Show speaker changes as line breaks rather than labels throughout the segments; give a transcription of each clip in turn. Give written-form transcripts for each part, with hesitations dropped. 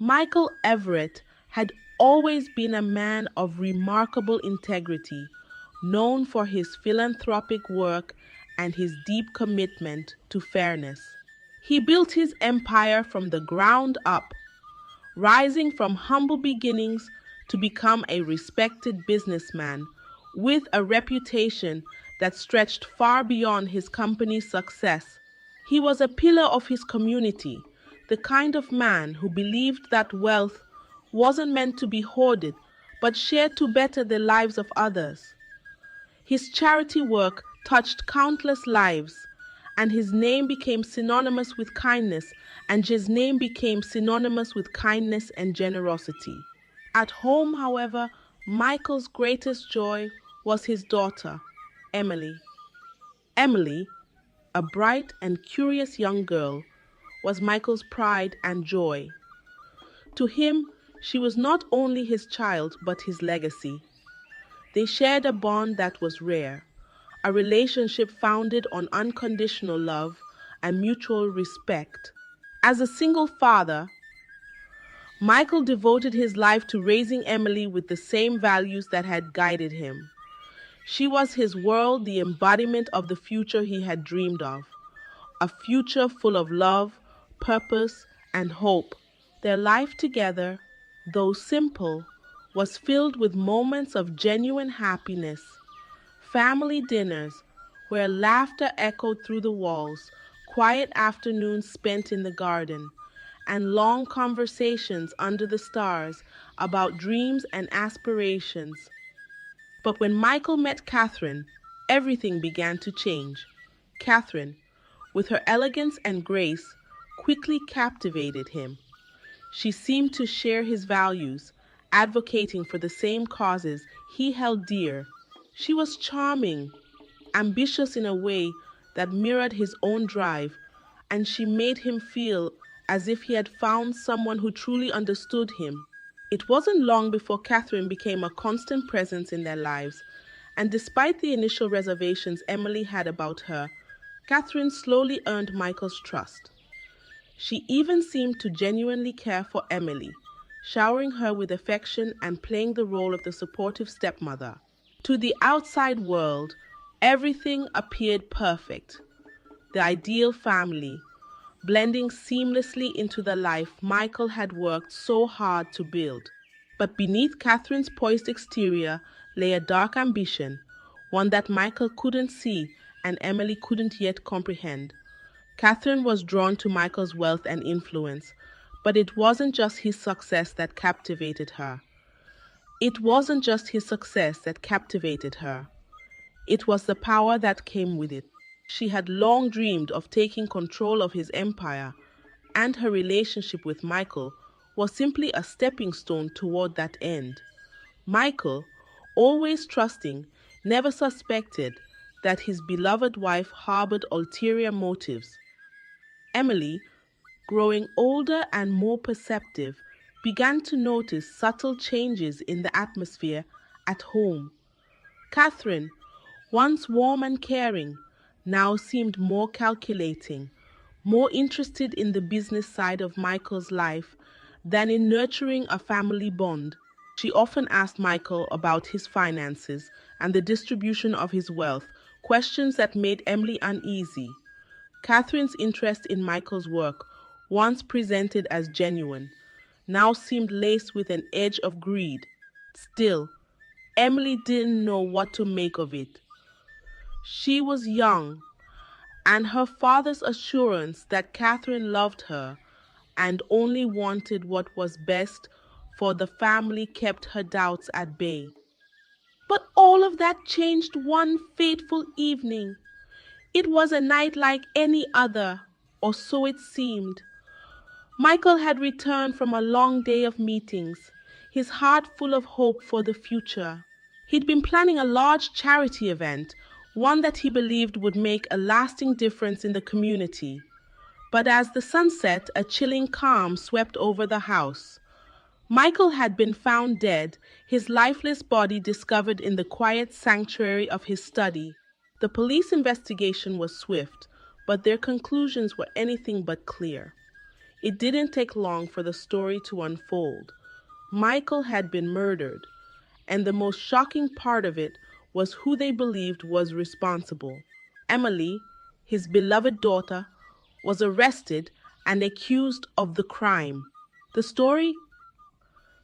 Michael Everett had always been a man of remarkable integrity, known for his philanthropic work and his deep commitment to fairness. He built his empire from the ground up, rising from humble beginnings to become a respected businessman with a reputation that stretched far beyond his company's success. He was a pillar of his community, the kind of man who believed that wealth wasn't meant to be hoarded, but shared to better the lives of others. His charity work touched countless lives, and his name became synonymous with kindness, and his name became synonymous with kindness and generosity. At home, however, Michael's greatest joy was his daughter, Emily. Emily, a bright and curious young girl, was Michael's pride and joy. To him, she was not only his child but his legacy. They shared a bond that was rare, a relationship founded on unconditional love and mutual respect. As a single father, Michael devoted his life to raising Emily with the same values that had guided him. She was his world, the embodiment of the future he had dreamed of, a future full of love, purpose, and hope. Their life together, though simple, was filled with moments of genuine happiness. Family dinners where laughter echoed through the walls, quiet afternoons spent in the garden, and long conversations under the stars about dreams and aspirations. But when Michael met Catherine, everything began to change. Catherine, with her elegance and grace, quickly captivated him. She seemed to share his values, advocating for the same causes he held dear. She was charming, ambitious in a way that mirrored his own drive, and she made him feel as if he had found someone who truly understood him. It wasn't long before Catherine became a constant presence in their lives, and despite the initial reservations Emily had about her, Catherine slowly earned Michael's trust. She even seemed to genuinely care for Emily, showering her with affection and playing the role of the supportive stepmother. To the outside world, everything appeared perfect, the ideal family, blending seamlessly into the life Michael had worked so hard to build. But beneath Catherine's poised exterior lay a dark ambition, one that Michael couldn't see and Emily couldn't yet comprehend. Catherine was drawn to Michael's wealth and influence, but it wasn't just his success that captivated her. It wasn't just his success that captivated her. It was the power that came with it. She had long dreamed of taking control of his empire, and her relationship with Michael was simply a stepping stone toward that end. Michael, always trusting, never suspected that his beloved wife harbored ulterior motives. Emily, growing older and more perceptive, began to notice subtle changes in the atmosphere at home. Catherine, once warm and caring, now seemed more calculating, more interested in the business side of Michael's life than in nurturing a family bond. She often asked Michael about his finances and the distribution of his wealth, questions that made Emily uneasy. Catherine's interest in Michael's work, once presented as genuine, now seemed laced with an edge of greed. Still, Emily didn't know what to make of it. She was young, and her father's assurance that Catherine loved her and only wanted what was best for the family kept her doubts at bay. But all of that changed one fateful evening. It was a night like any other, or so it seemed. Michael had returned from a long day of meetings, his heart full of hope for the future. He'd been planning a large charity event, one that he believed would make a lasting difference in the community. But as the sun set, a chilling calm swept over the house. Michael had been found dead, his lifeless body discovered in the quiet sanctuary of his study. The police investigation was swift, but their conclusions were anything but clear. It didn't take long for the story to unfold. Michael had been murdered, and the most shocking part of it was who they believed was responsible. Emily, his beloved daughter, was arrested and accused of the crime. The story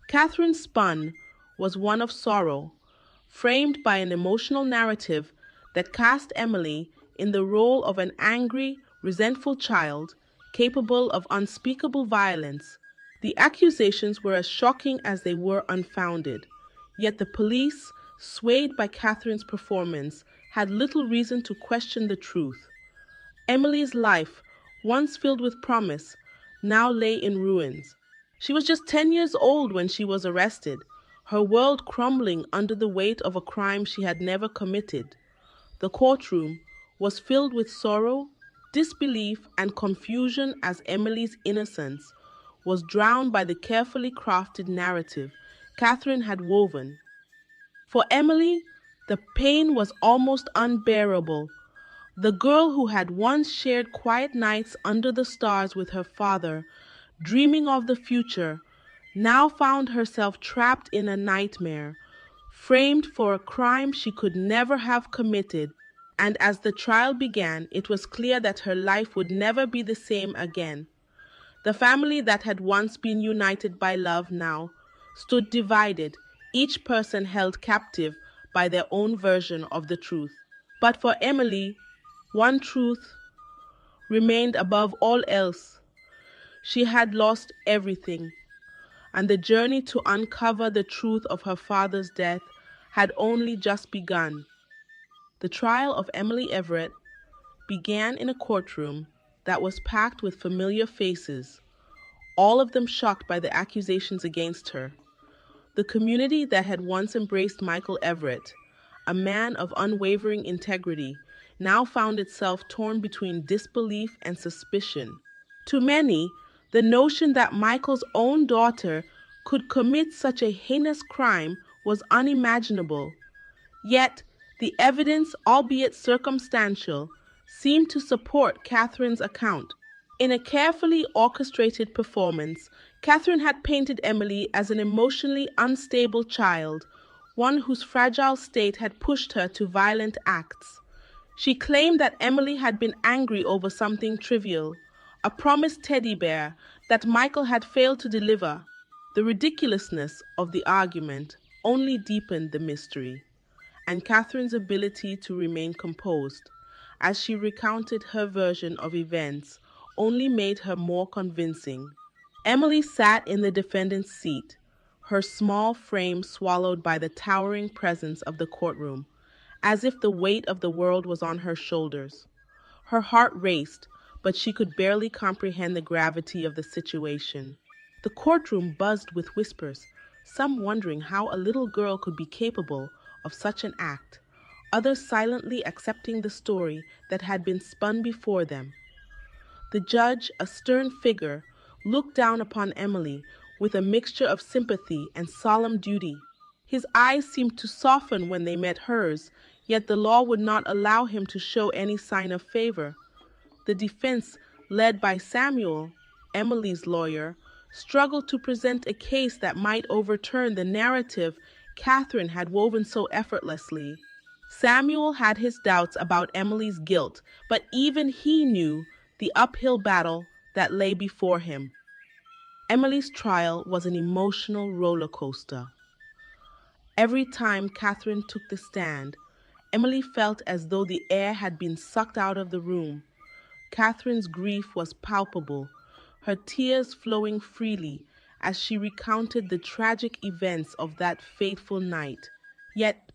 Catherine spun was one of sorrow, framed by an emotional narrative that cast Emily in the role of an angry, resentful child capable of unspeakable violence. The accusations were as shocking as they were unfounded, yet the police, swayed by Catherine's performance, had little reason to question the truth. Emily's life, once filled with promise, now lay in ruins. She was just 10 years old when she was arrested, her world crumbling under the weight of a crime she had never committed. The courtroom was filled with sorrow, disbelief, and confusion as Emily's innocence was drowned by the carefully crafted narrative Catherine had woven. For Emily, the pain was almost unbearable. The girl who had once shared quiet nights under the stars with her father, dreaming of the future, now found herself trapped in a nightmare, framed for a crime she could never have committed. And as the trial began, it was clear that her life would never be the same again. The family that had once been united by love now stood divided, each person held captive by their own version of the truth. But for Emily, one truth remained above all else. She had lost everything, and the journey to uncover the truth of her father's death had only just begun. The trial of Emily Everett began in a courtroom that was packed with familiar faces, all of them shocked by the accusations against her. The community that had once embraced Michael Everett, a man of unwavering integrity, now found itself torn between disbelief and suspicion. To many, the notion that Michael's own daughter could commit such a heinous crime was unimaginable. Yet, the evidence, albeit circumstantial, seemed to support Catherine's account. In a carefully orchestrated performance, Catherine had painted Emily as an emotionally unstable child, one whose fragile state had pushed her to violent acts. She claimed that Emily had been angry over something trivial, a promised teddy bear that Michael had failed to deliver. The ridiculousness of the argument only deepened the mystery, and Catherine's ability to remain composed, as she recounted her version of events, only made her more convincing. Emily sat in the defendant's seat, her small frame swallowed by the towering presence of the courtroom, as if the weight of the world was on her shoulders. Her heart raced, but she could barely comprehend the gravity of the situation. The courtroom buzzed with whispers, some wondering how a little girl could be capable of such an act, others silently accepting the story that had been spun before them. The judge, a stern figure, looked down upon Emily with a mixture of sympathy and solemn duty. His eyes seemed to soften when they met hers, yet the law would not allow him to show any sign of favor. The defense, led by Samuel, Emily's lawyer, struggled to present a case that might overturn the narrative Catherine had woven so effortlessly. Samuel had his doubts about Emily's guilt, but even he knew the uphill battle that lay before him. Emily's trial was an emotional roller coaster. Every time Catherine took the stand, Emily felt as though the air had been sucked out of the room. Catherine's grief was palpable, her tears flowing freely as she recounted the tragic events of that fateful night. Yet,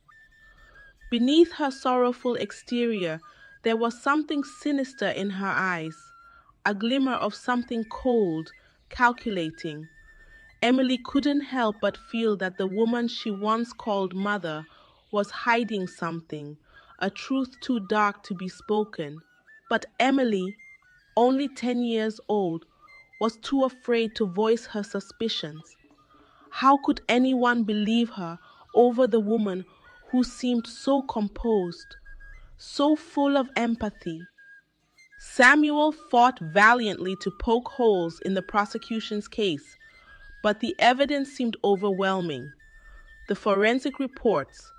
beneath her sorrowful exterior, there was something sinister in her eyes, a glimmer of something cold, calculating. Emily couldn't help but feel that the woman she once called mother was hiding something, a truth too dark to be spoken. But Emily, only 10 years old, was too afraid to voice her suspicions. How could anyone believe her over the woman who seemed so composed, so full of empathy? Samuel fought valiantly to poke holes in the prosecution's case, but the evidence seemed overwhelming. The forensic reports,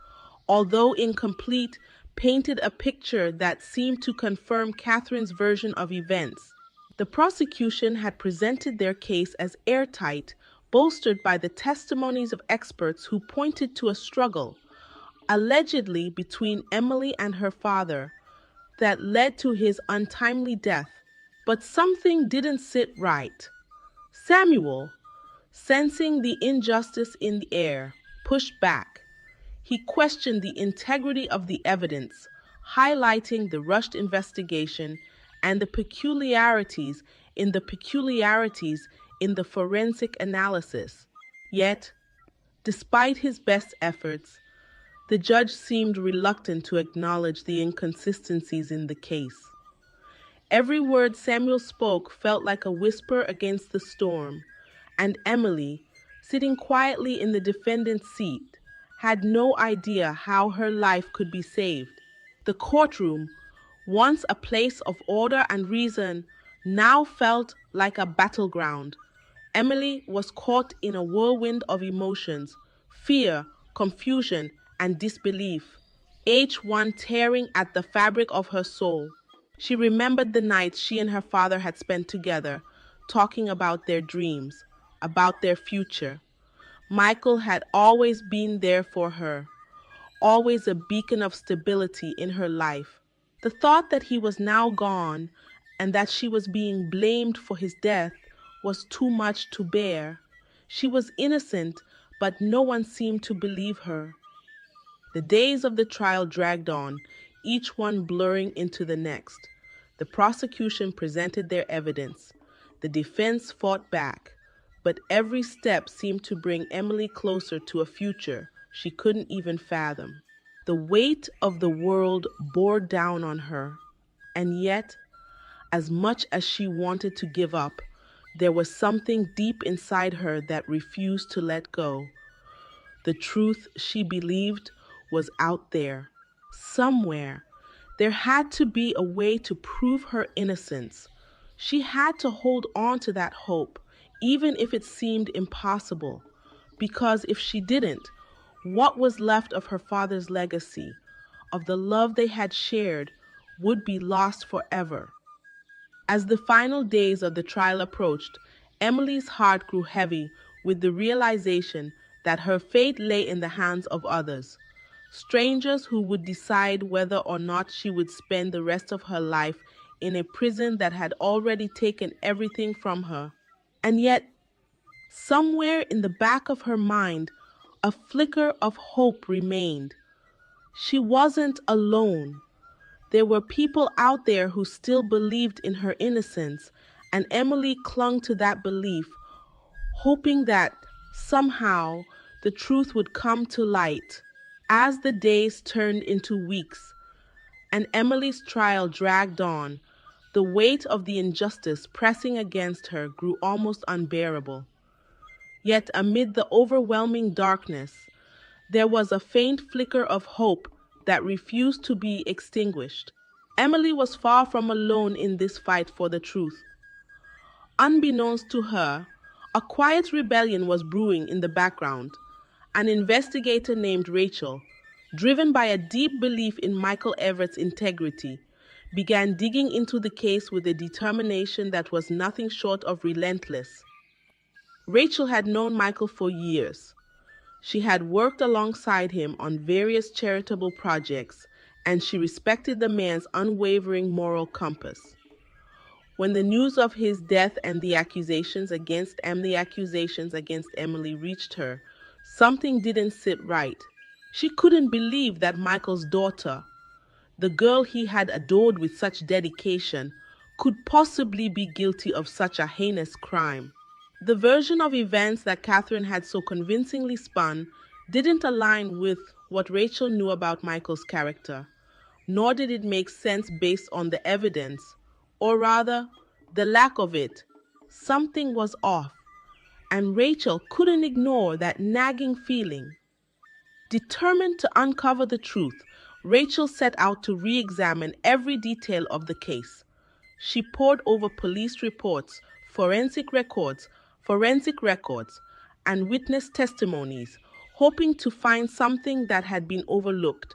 although incomplete, painted a picture that seemed to confirm Catherine's version of events. The prosecution had presented their case as airtight, bolstered by the testimonies of experts who pointed to a struggle, allegedly between Emily and her father, that led to his untimely death. But something didn't sit right. Samuel, sensing the injustice in the air, pushed back. He questioned the integrity of the evidence, highlighting the rushed investigation and the peculiarities in the forensic analysis. Yet, despite his best efforts, the judge seemed reluctant to acknowledge the inconsistencies in the case. Every word Samuel spoke felt like a whisper against the storm, and Emily, sitting quietly in the defendant's seat, had no idea how her life could be saved. The courtroom, once a place of order and reason, now felt like a battleground. Emily was caught in a whirlwind of emotions: fear, confusion, and disbelief, each one tearing at the fabric of her soul. She remembered the nights she and her father had spent together, talking about their dreams, about their future. Michael had always been there for her, always a beacon of stability in her life. The thought that he was now gone and that she was being blamed for his death was too much to bear. She was innocent, but no one seemed to believe her. The days of the trial dragged on, each one blurring into the next. The prosecution presented their evidence. The defense fought back, but every step seemed to bring Emily closer to a future she couldn't even fathom. The weight of the world bore down on her, and yet, as much as she wanted to give up, there was something deep inside her that refused to let go. The truth she believed was out there, somewhere. There had to be a way to prove her innocence. She had to hold on to that hope, even if it seemed impossible. Because if she didn't, what was left of her father's legacy, of the love they had shared, would be lost forever. As the final days of the trial approached, Emily's heart grew heavy with the realization that her fate lay in the hands of others, strangers who would decide whether or not she would spend the rest of her life in a prison that had already taken everything from her. And yet, somewhere in the back of her mind, a flicker of hope remained. She wasn't alone. There were people out there who still believed in her innocence, and Emily clung to that belief, hoping that somehow the truth would come to light. As the days turned into weeks and Emily's trial dragged on, the weight of the injustice pressing against her grew almost unbearable. Yet amid the overwhelming darkness, there was a faint flicker of hope that refused to be extinguished. Emily was far from alone in this fight for the truth. Unbeknownst to her, a quiet rebellion was brewing in the background. An investigator named Rachel, driven by a deep belief in Michael Everett's integrity, began digging into the case with a determination that was nothing short of relentless. Rachel had known Michael for years. She had worked alongside him on various charitable projects, and she respected the man's unwavering moral compass. When the news of his death and the accusations against Emily reached her, something didn't sit right. She couldn't believe that Michael's daughter, the girl he had adored with such dedication, could possibly be guilty of such a heinous crime. The version of events that Catherine had so convincingly spun didn't align with what Rachel knew about Michael's character, nor did it make sense based on the evidence, or rather, the lack of it. Something was off, and Rachel couldn't ignore that nagging feeling. Determined to uncover the truth, Rachel set out to re-examine every detail of the case. She pored over police reports, forensic records, and witness testimonies, hoping to find something that had been overlooked,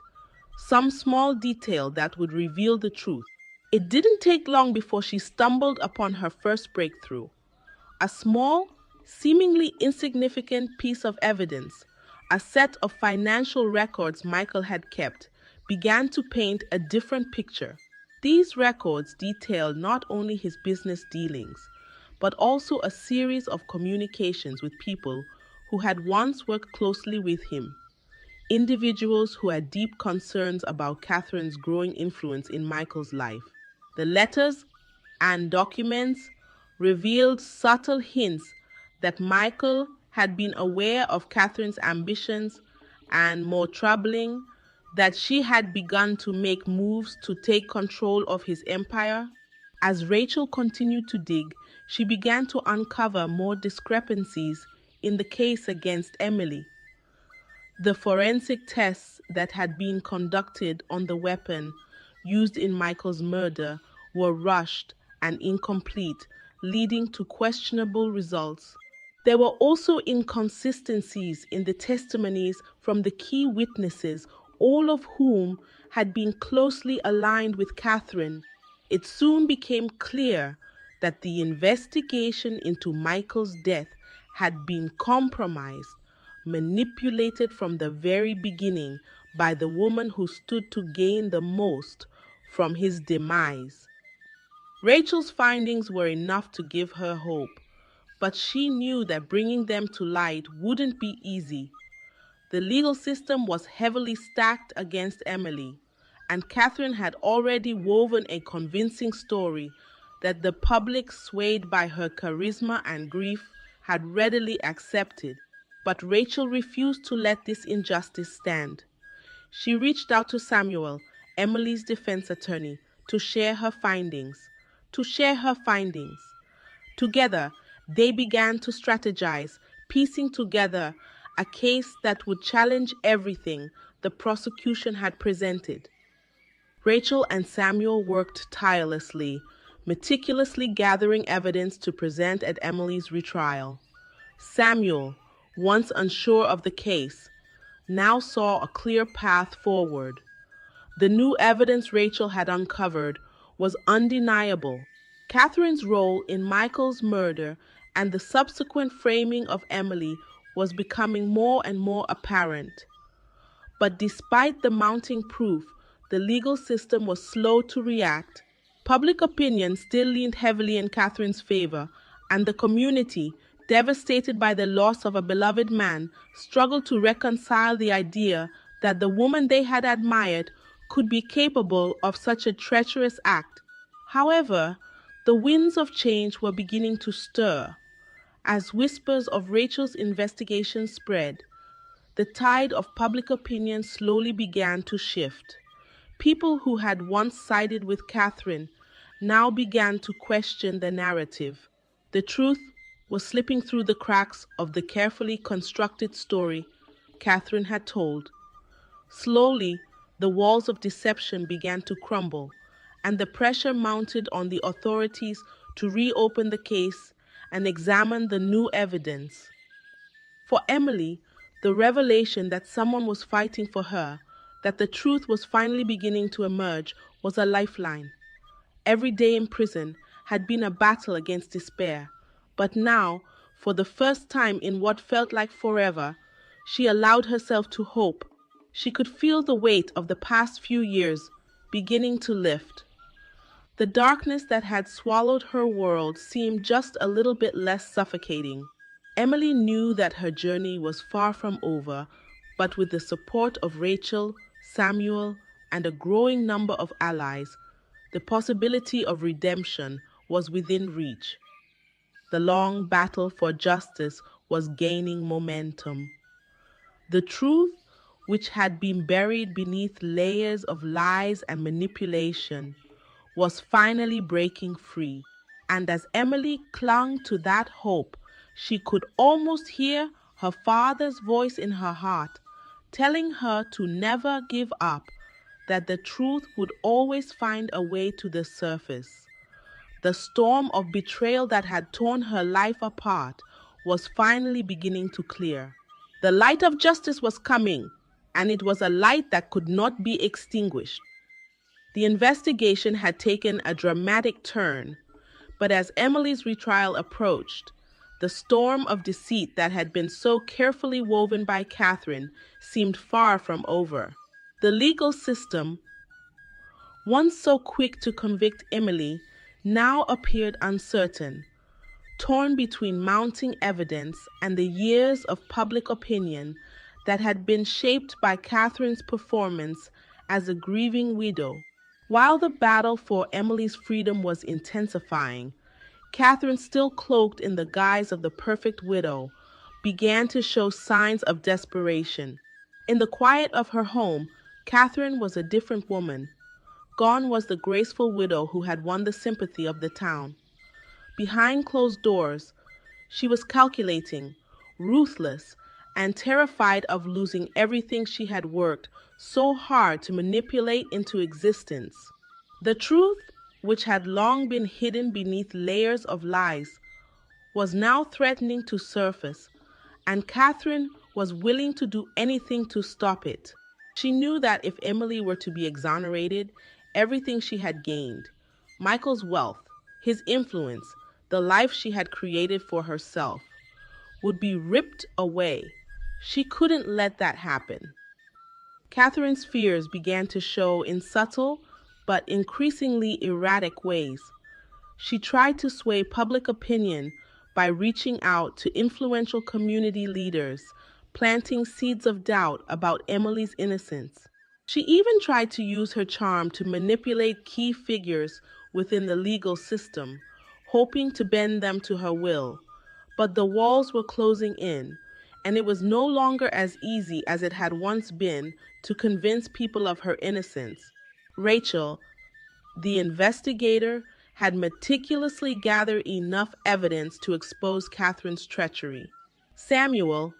some small detail that would reveal the truth. It didn't take long before she stumbled upon her first breakthrough. A small, seemingly insignificant piece of evidence, a set of financial records Michael had kept, began to paint a different picture. These records detailed not only his business dealings, but also a series of communications with people who had once worked closely with him, individuals who had deep concerns about Catherine's growing influence in Michael's life. The letters and documents revealed subtle hints that Michael had been aware of Catherine's ambitions, and more troubling, that she had begun to make moves to take control of his empire. As Rachel continued to dig, she began to uncover more discrepancies in the case against Emily. The forensic tests that had been conducted on the weapon used in Michael's murder were rushed and incomplete, leading to questionable results. There were also inconsistencies in the testimonies from the key witnesses, all of whom had been closely aligned with Catherine. It soon became clear that the investigation into Michael's death had been compromised, manipulated from the very beginning by the woman who stood to gain the most from his demise. Rachel's findings were enough to give her hope, but she knew that bringing them to light wouldn't be easy. The legal system was heavily stacked against Emily, and Catherine had already woven a convincing story that the public, swayed by her charisma and grief, had readily accepted. But Rachel refused to let this injustice stand. She reached out to Samuel, Emily's defense attorney, to share her findings. To share her findings. Together, they began to strategize, piecing together a case that would challenge everything the prosecution had presented. Rachel and Samuel worked tirelessly, meticulously gathering evidence to present at Emily's retrial. Samuel, once unsure of the case, now saw a clear path forward. The new evidence Rachel had uncovered was undeniable. Catherine's role in Michael's murder and the subsequent framing of Emily was becoming more and more apparent. But despite the mounting proof, the legal system was slow to react. Public opinion still leaned heavily in Catherine's favor, and the community, devastated by the loss of a beloved man, struggled to reconcile the idea that the woman they had admired could be capable of such a treacherous act. However, the winds of change were beginning to stir. As whispers of Rachel's investigation spread, the tide of public opinion slowly began to shift. People who had once sided with Catherine now began to question the narrative. The truth was slipping through the cracks of the carefully constructed story Catherine had told. Slowly, the walls of deception began to crumble, and the pressure mounted on the authorities to reopen the case and examine the new evidence. For Emily, the revelation that someone was fighting for her, that the truth was finally beginning to emerge, was a lifeline. Every day in prison had been a battle against despair, but now, for the first time in what felt like forever, she allowed herself to hope. She could feel the weight of the past few years beginning to lift. The darkness that had swallowed her world seemed just a little bit less suffocating. Emily knew that her journey was far from over, but with the support of Rachel, Samuel, and a growing number of allies, the possibility of redemption was within reach. The long battle for justice was gaining momentum. The truth, which had been buried beneath layers of lies and manipulation, was finally breaking free. And as Emily clung to that hope, she could almost hear her father's voice in her heart, telling her to never give up, that the truth would always find a way to the surface. The storm of betrayal that had torn her life apart was finally beginning to clear. The light of justice was coming, and it was a light that could not be extinguished. The investigation had taken a dramatic turn, but as Emily's retrial approached, the storm of deceit that had been so carefully woven by Catherine seemed far from over. The legal system, once so quick to convict Emily, now appeared uncertain, torn between mounting evidence and the years of public opinion that had been shaped by Catherine's performance as a grieving widow. While the battle for Emily's freedom was intensifying, Catherine, still cloaked in the guise of the perfect widow, began to show signs of desperation. In the quiet of her home, Catherine was a different woman. Gone was the graceful widow who had won the sympathy of the town. Behind closed doors, she was calculating, ruthless, and terrified of losing everything she had worked so hard to manipulate into existence. The truth, which had long been hidden beneath layers of lies, was now threatening to surface, and Catherine was willing to do anything to stop it. She knew that if Emily were to be exonerated, everything she had gained, Michael's wealth, his influence, the life she had created for herself, would be ripped away. She couldn't let that happen. Catherine's fears began to show in subtle but increasingly erratic ways. She tried to sway public opinion by reaching out to influential community leaders, planting seeds of doubt about Emily's innocence. She even tried to use her charm to manipulate key figures within the legal system, hoping to bend them to her will. But the walls were closing in, and it was no longer as easy as it had once been to convince people of her innocence. Rachel, the investigator, had meticulously gathered enough evidence to expose Catherine's treachery. Samuel,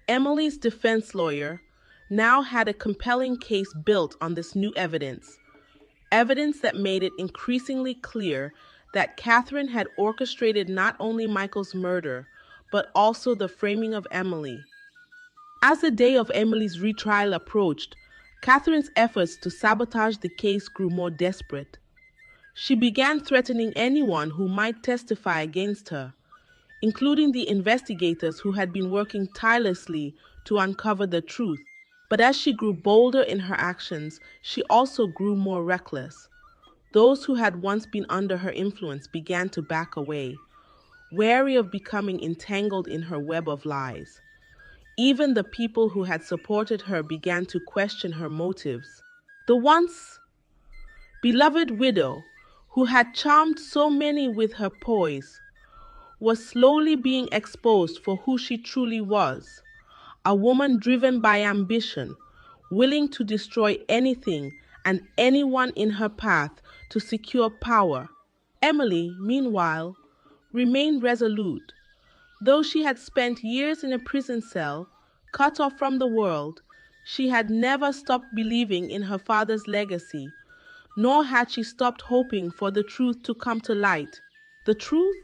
Emily's defense lawyer, now had a compelling case built on this new evidence. Evidence that made it increasingly clear that Catherine had orchestrated not only Michael's murder, but also the framing of Emily. As the day of Emily's retrial approached, Catherine's efforts to sabotage the case grew more desperate. She began threatening anyone who might testify against her, including the investigators who had been working tirelessly to uncover the truth. But as she grew bolder in her actions, she also grew more reckless. Those who had once been under her influence began to back away, wary of becoming entangled in her web of lies. Even the people who had supported her began to question her motives. The once beloved widow, who had charmed so many with her poise, was slowly being exposed for who she truly was, a woman driven by ambition, willing to destroy anything and anyone in her path to secure power. Emily, meanwhile, remained resolute. Though she had spent years in a prison cell, cut off from the world, she had never stopped believing in her father's legacy, nor had she stopped hoping for the truth to come to light. The truth,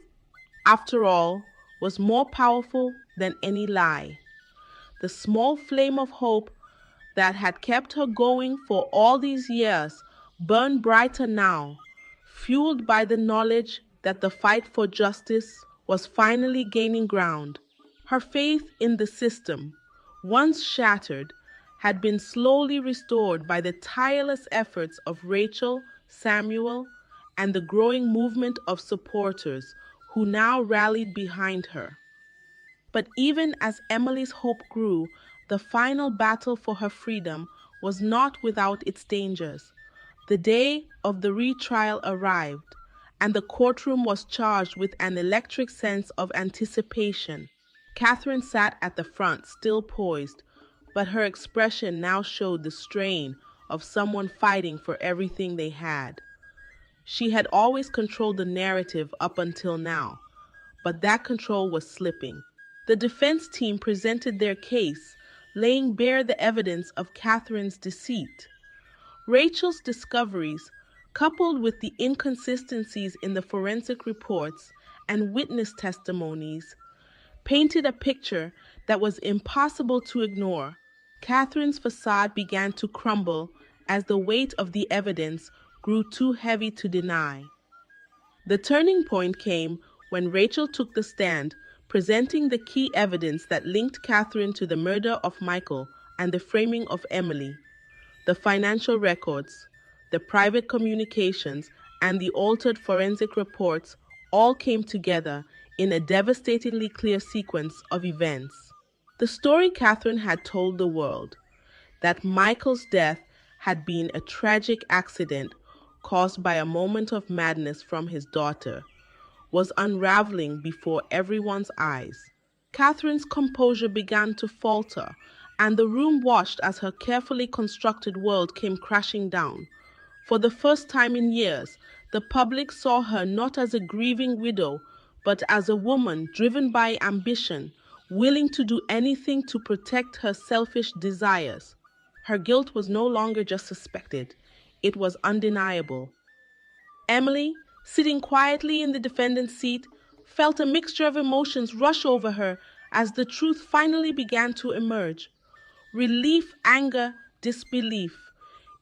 after all, was more powerful than any lie. The small flame of hope that had kept her going for all these years burned brighter now, fueled by the knowledge that the fight for justice was finally gaining ground. Her faith in the system, once shattered, had been slowly restored by the tireless efforts of Rachel, Samuel, and the growing movement of supporters who now rallied behind her. But even as Emily's hope grew, the final battle for her freedom was not without its dangers. The day of the retrial arrived, and the courtroom was charged with an electric sense of anticipation. Catherine sat at the front, still poised, but her expression now showed the strain of someone fighting for everything they had. She had always controlled the narrative up until now, but that control was slipping. The defense team presented their case, laying bare the evidence of Catherine's deceit. Rachel's discoveries, coupled with the inconsistencies in the forensic reports and witness testimonies, painted a picture that was impossible to ignore. Catherine's facade began to crumble as the weight of the evidence grew too heavy to deny. The turning point came when Rachel took the stand, presenting the key evidence that linked Catherine to the murder of Michael and the framing of Emily. The financial records, the private communications, and the altered forensic reports all came together in a devastatingly clear sequence of events. The story Catherine had told the world, that Michael's death had been a tragic accident caused by a moment of madness from his daughter, was unraveling before everyone's eyes. Catherine's composure began to falter, and the room watched as her carefully constructed world came crashing down. For the first time in years, the public saw her not as a grieving widow, but as a woman driven by ambition, willing to do anything to protect her selfish desires. Her guilt was no longer just suspected, it was undeniable. Emily, sitting quietly in the defendant's seat, felt a mixture of emotions rush over her as the truth finally began to emerge. Relief, anger, disbelief.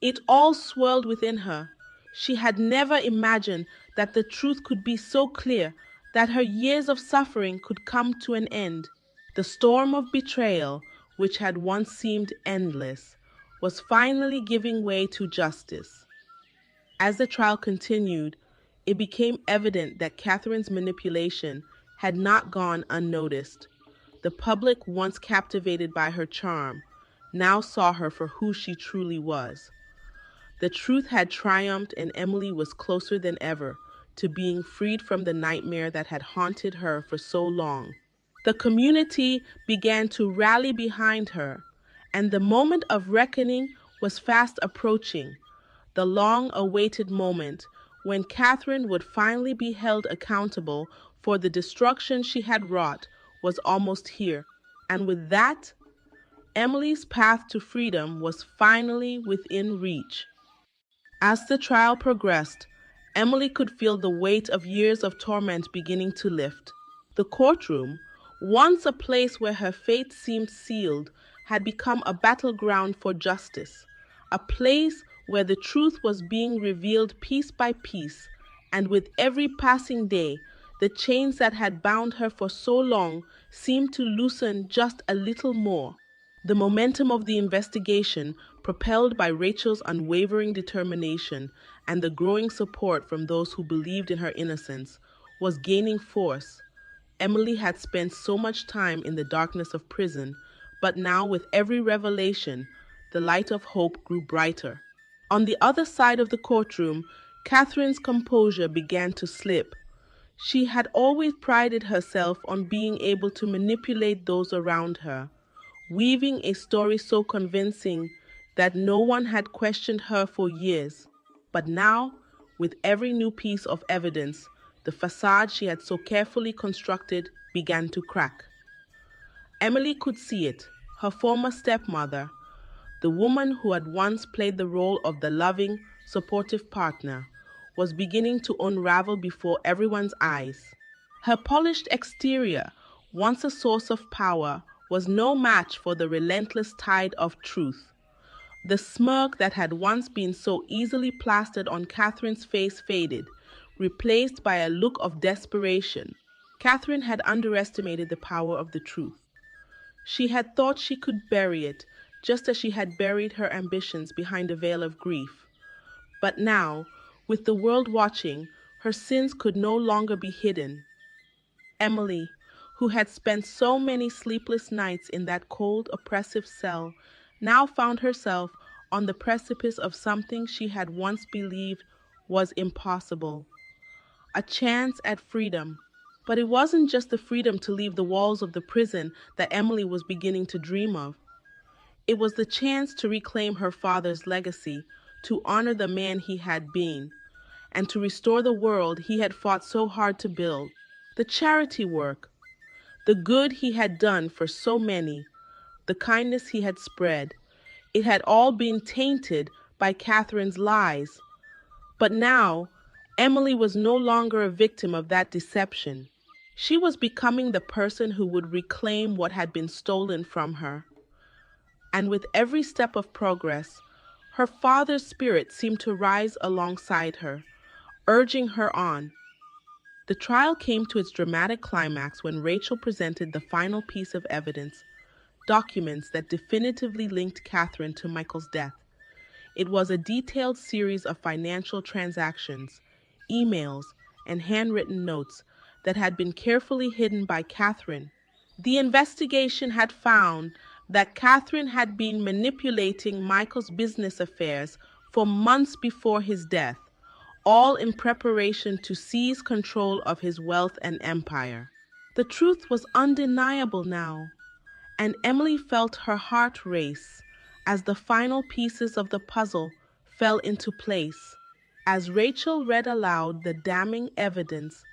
It all swirled within her. She had never imagined that the truth could be so clear, that her years of suffering could come to an end. The storm of betrayal, which had once seemed endless, was finally giving way to justice. As the trial continued, it became evident that Catherine's manipulation had not gone unnoticed. The public, once captivated by her charm, now saw her for who she truly was. The truth had triumphed, and Emily was closer than ever to being freed from the nightmare that had haunted her for so long. The community began to rally behind her, and the moment of reckoning was fast approaching. The long-awaited moment when Catherine would finally be held accountable for the destruction she had wrought was almost here, and with that, Emily's path to freedom was finally within reach. As the trial progressed, Emily could feel the weight of years of torment beginning to lift. The courtroom, once a place where her fate seemed sealed, had become a battleground for justice, a place where the truth was being revealed piece by piece, and with every passing day, the chains that had bound her for so long seemed to loosen just a little more. The momentum of the investigation, propelled by Rachel's unwavering determination and the growing support from those who believed in her innocence, was gaining force. Emily had spent so much time in the darkness of prison, but now with every revelation, the light of hope grew brighter. On the other side of the courtroom, Catherine's composure began to slip. She had always prided herself on being able to manipulate those around her, weaving a story so convincing that no one had questioned her for years. But now, with every new piece of evidence, the facade she had so carefully constructed began to crack. Emily could see it. Her former stepmother, the woman who had once played the role of the loving, supportive partner, was beginning to unravel before everyone's eyes. Her polished exterior, once a source of power, was no match for the relentless tide of truth. The smirk that had once been so easily plastered on Catherine's face faded, replaced by a look of desperation. Catherine had underestimated the power of the truth. She had thought she could bury it, just as she had buried her ambitions behind a veil of grief. But now, with the world watching, her sins could no longer be hidden. Emily, who had spent so many sleepless nights in that cold, oppressive cell, now found herself on the precipice of something she had once believed was impossible. A chance at freedom. But it wasn't just the freedom to leave the walls of the prison that Emily was beginning to dream of. It was the chance to reclaim her father's legacy, to honor the man he had been, and to restore the world he had fought so hard to build. The charity work, the good he had done for so many, the kindness he had spread, it had all been tainted by Catherine's lies. But now, Emily was no longer a victim of that deception. She was becoming the person who would reclaim what had been stolen from her. And with every step of progress, her father's spirit seemed to rise alongside her, urging her on. The trial came to its dramatic climax when Rachel presented the final piece of evidence, documents that definitively linked Catherine to Michael's death. It was a detailed series of financial transactions, emails, and handwritten notes that had been carefully hidden by Catherine. The investigation had found that Catherine had been manipulating Michael's business affairs for months before his death, all in preparation to seize control of his wealth and empire. The truth was undeniable now, and Emily felt her heart race as the final pieces of the puzzle fell into place. As Rachel read aloud the damning evidence,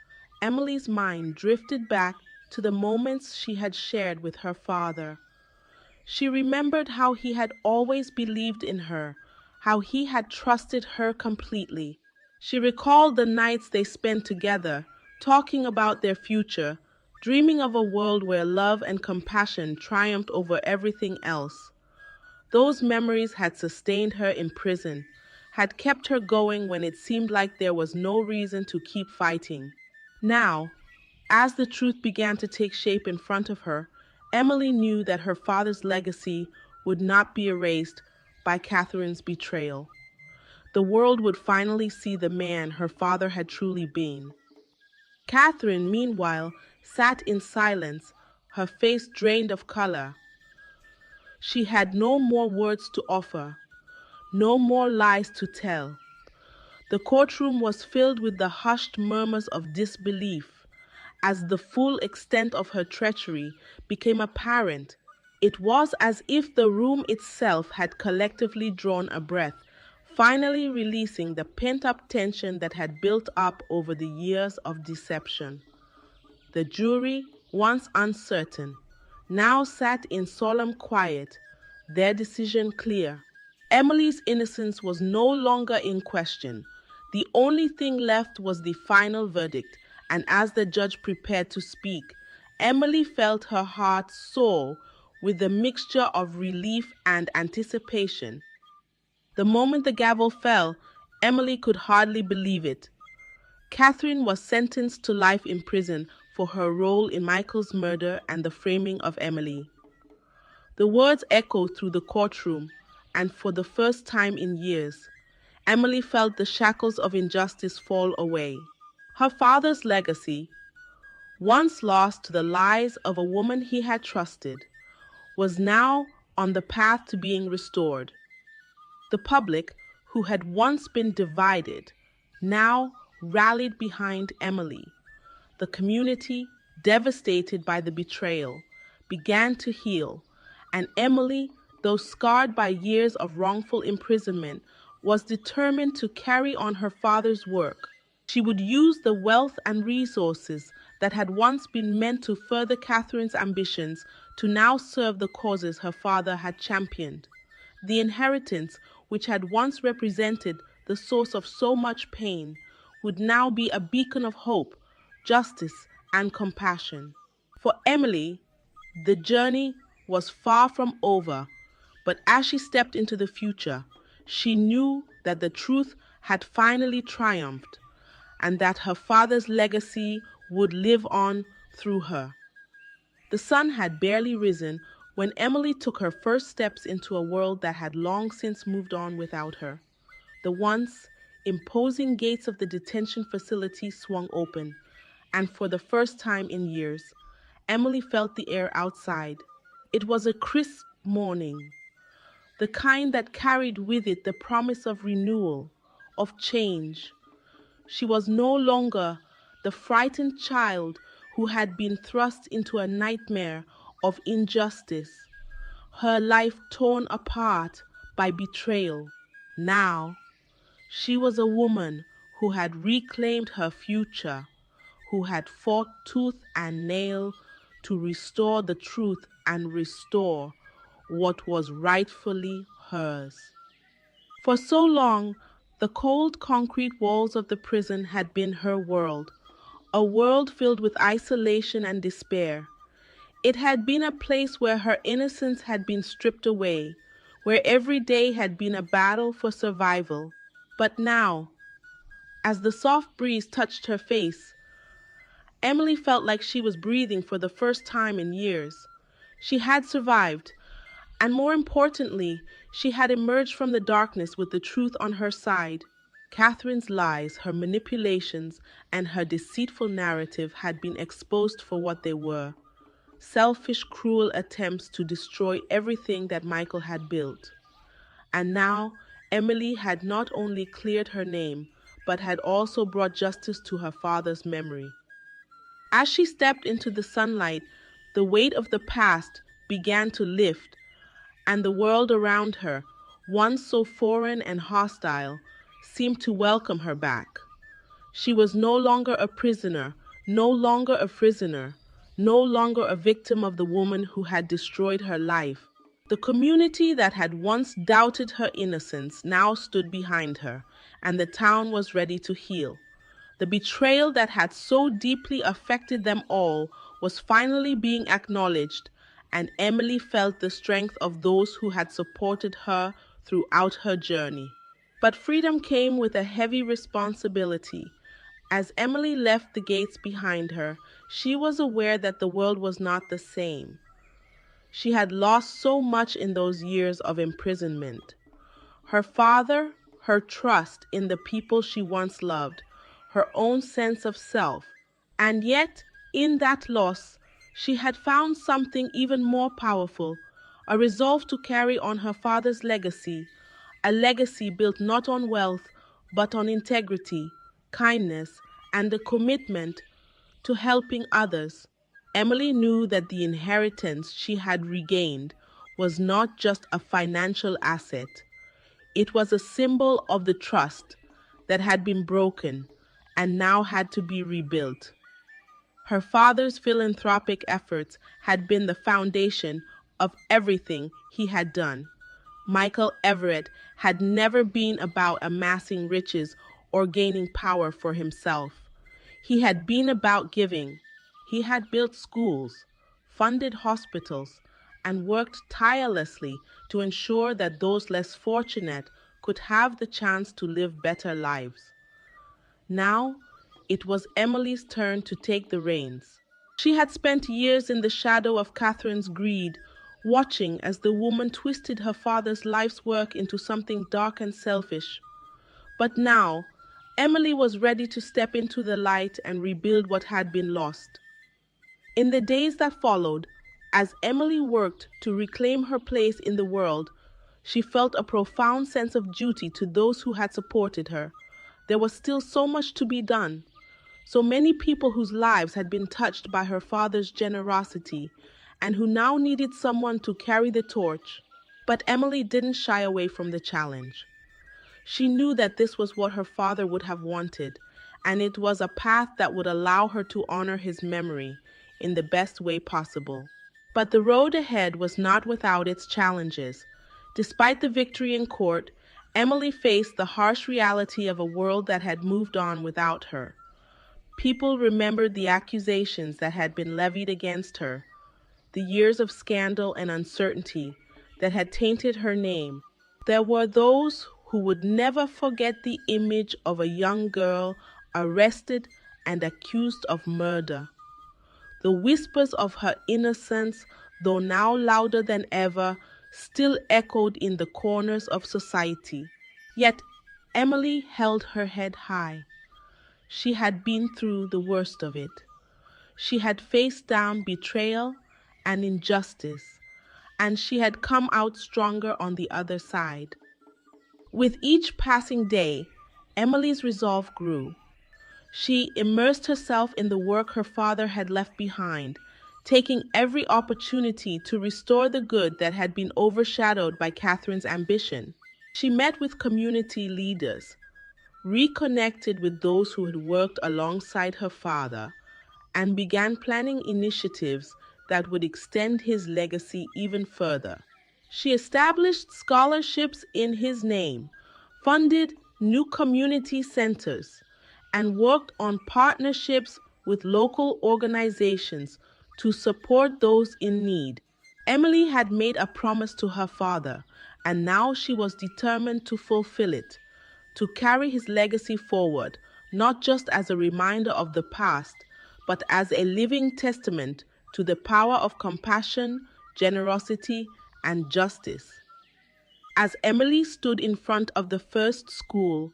Emily's mind drifted back to the moments she had shared with her father. She remembered how he had always believed in her, how he had trusted her completely. She recalled the nights they spent together, talking about their future, dreaming of a world where love and compassion triumphed over everything else. Those memories had sustained her in prison, had kept her going when it seemed like there was no reason to keep fighting. Now, as the truth began to take shape in front of her, Emily knew that her father's legacy would not be erased by Catherine's betrayal. The world would finally see the man her father had truly been. Catherine, meanwhile, sat in silence, her face drained of color. She had no more words to offer, no more lies to tell. The courtroom was filled with the hushed murmurs of disbelief. As the full extent of her treachery became apparent, it was as if the room itself had collectively drawn a breath, finally releasing the pent-up tension that had built up over the years of deception. The jury, once uncertain, now sat in solemn quiet, their decision clear. Emily's innocence was no longer in question. The only thing left was the final verdict, and as the judge prepared to speak, Emily felt her heart soar with a mixture of relief and anticipation. The moment the gavel fell, Emily could hardly believe it. Catherine was sentenced to life in prison for her role in Michael's murder and the framing of Emily. The words echoed through the courtroom, and for the first time in years, Emily felt the shackles of injustice fall away. Her father's legacy, once lost to the lies of a woman he had trusted, was now on the path to being restored. The public, who had once been divided, now rallied behind Emily. The community, devastated by the betrayal, began to heal, and Emily, though scarred by years of wrongful imprisonment, was determined to carry on her father's work. She would use the wealth and resources that had once been meant to further Catherine's ambitions to now serve the causes her father had championed. The inheritance, which had once represented the source of so much pain, would now be a beacon of hope, justice, and compassion. For Emily, the journey was far from over, but as she stepped into the future, she knew that the truth had finally triumphed and that her father's legacy would live on through her. The sun had barely risen when Emily took her first steps into a world that had long since moved on without her. The once imposing gates of the detention facility swung open, and for the first time in years, Emily felt the air outside. It was a crisp morning, the kind that carried with it the promise of renewal, of change. She was no longer the frightened child who had been thrust into a nightmare of injustice, her life torn apart by betrayal. Now, she was a woman who had reclaimed her future, who had fought tooth and nail to restore the truth and restore what was rightfully hers. For so long, The cold concrete walls of the prison had been her world, a world filled with isolation and despair. It had been a place where her innocence had been stripped away, where every day had been a battle for survival. But now, as the soft breeze touched her face, Emily felt like she was breathing for the first time in years. She had survived, and more importantly, she had emerged from the darkness with the truth on her side. Catherine's lies, her manipulations, and her deceitful narrative had been exposed for what they were: selfish, cruel attempts to destroy everything that Michael had built. And now, Emily had not only cleared her name, but had also brought justice to her father's memory. As she stepped into the sunlight, the weight of the past began to lift, and the world around her, once so foreign and hostile, seemed to welcome her back. She was no longer a prisoner, no longer a prisoner, no longer a victim of the woman who had destroyed her life. The community that had once doubted her innocence now stood behind her, and the town was ready to heal. The betrayal that had so deeply affected them all was finally being acknowledged, and Emily felt the strength of those who had supported her throughout her journey. But freedom came with a heavy responsibility. As Emily left the gates behind her, she was aware that the world was not the same. She had lost so much in those years of imprisonment: her father, her trust in the people she once loved, her own sense of self. And yet, in that loss, she had found something even more powerful: a resolve to carry on her father's legacy, a legacy built not on wealth, but on integrity, kindness, and a commitment to helping others. Emily knew that the inheritance she had regained was not just a financial asset. It was a symbol of the trust that had been broken and now had to be rebuilt. Her father's philanthropic efforts had been the foundation of everything he had done. Michael Everett had never been about amassing riches or gaining power for himself. He had been about giving. He had built schools, funded hospitals, and worked tirelessly to ensure that those less fortunate could have the chance to live better lives. Now, it was Emily's turn to take the reins. She had spent years in the shadow of Catherine's greed, watching as the woman twisted her father's life's work into something dark and selfish. But now, Emily was ready to step into the light and rebuild what had been lost. In the days that followed, as Emily worked to reclaim her place in the world, she felt a profound sense of duty to those who had supported her. There was still so much to be done. So many people whose lives had been touched by her father's generosity and who now needed someone to carry the torch. But Emily didn't shy away from the challenge. She knew that this was what her father would have wanted, and it was a path that would allow her to honor his memory in the best way possible. But the road ahead was not without its challenges. Despite the victory in court, Emily faced the harsh reality of a world that had moved on without her. People remembered the accusations that had been levied against her, the years of scandal and uncertainty that had tainted her name. There were those who would never forget the image of a young girl arrested and accused of murder. The whispers of her innocence, though now louder than ever, still echoed in the corners of society. Yet Emily held her head high. She had been through the worst of it. She had faced down betrayal and injustice, and she had come out stronger on the other side. With each passing day, Emily's resolve grew. She immersed herself in the work her father had left behind, taking every opportunity to restore the good that had been overshadowed by Catherine's ambition. She met with community leaders, reconnected with those who had worked alongside her father, and began planning initiatives that would extend his legacy even further. She established scholarships in his name, funded new community centers, and worked on partnerships with local organizations to support those in need. Emily had made a promise to her father, and now she was determined to fulfill it, to carry his legacy forward, not just as a reminder of the past, but as a living testament to the power of compassion, generosity, and justice. As Emily stood in front of the first school,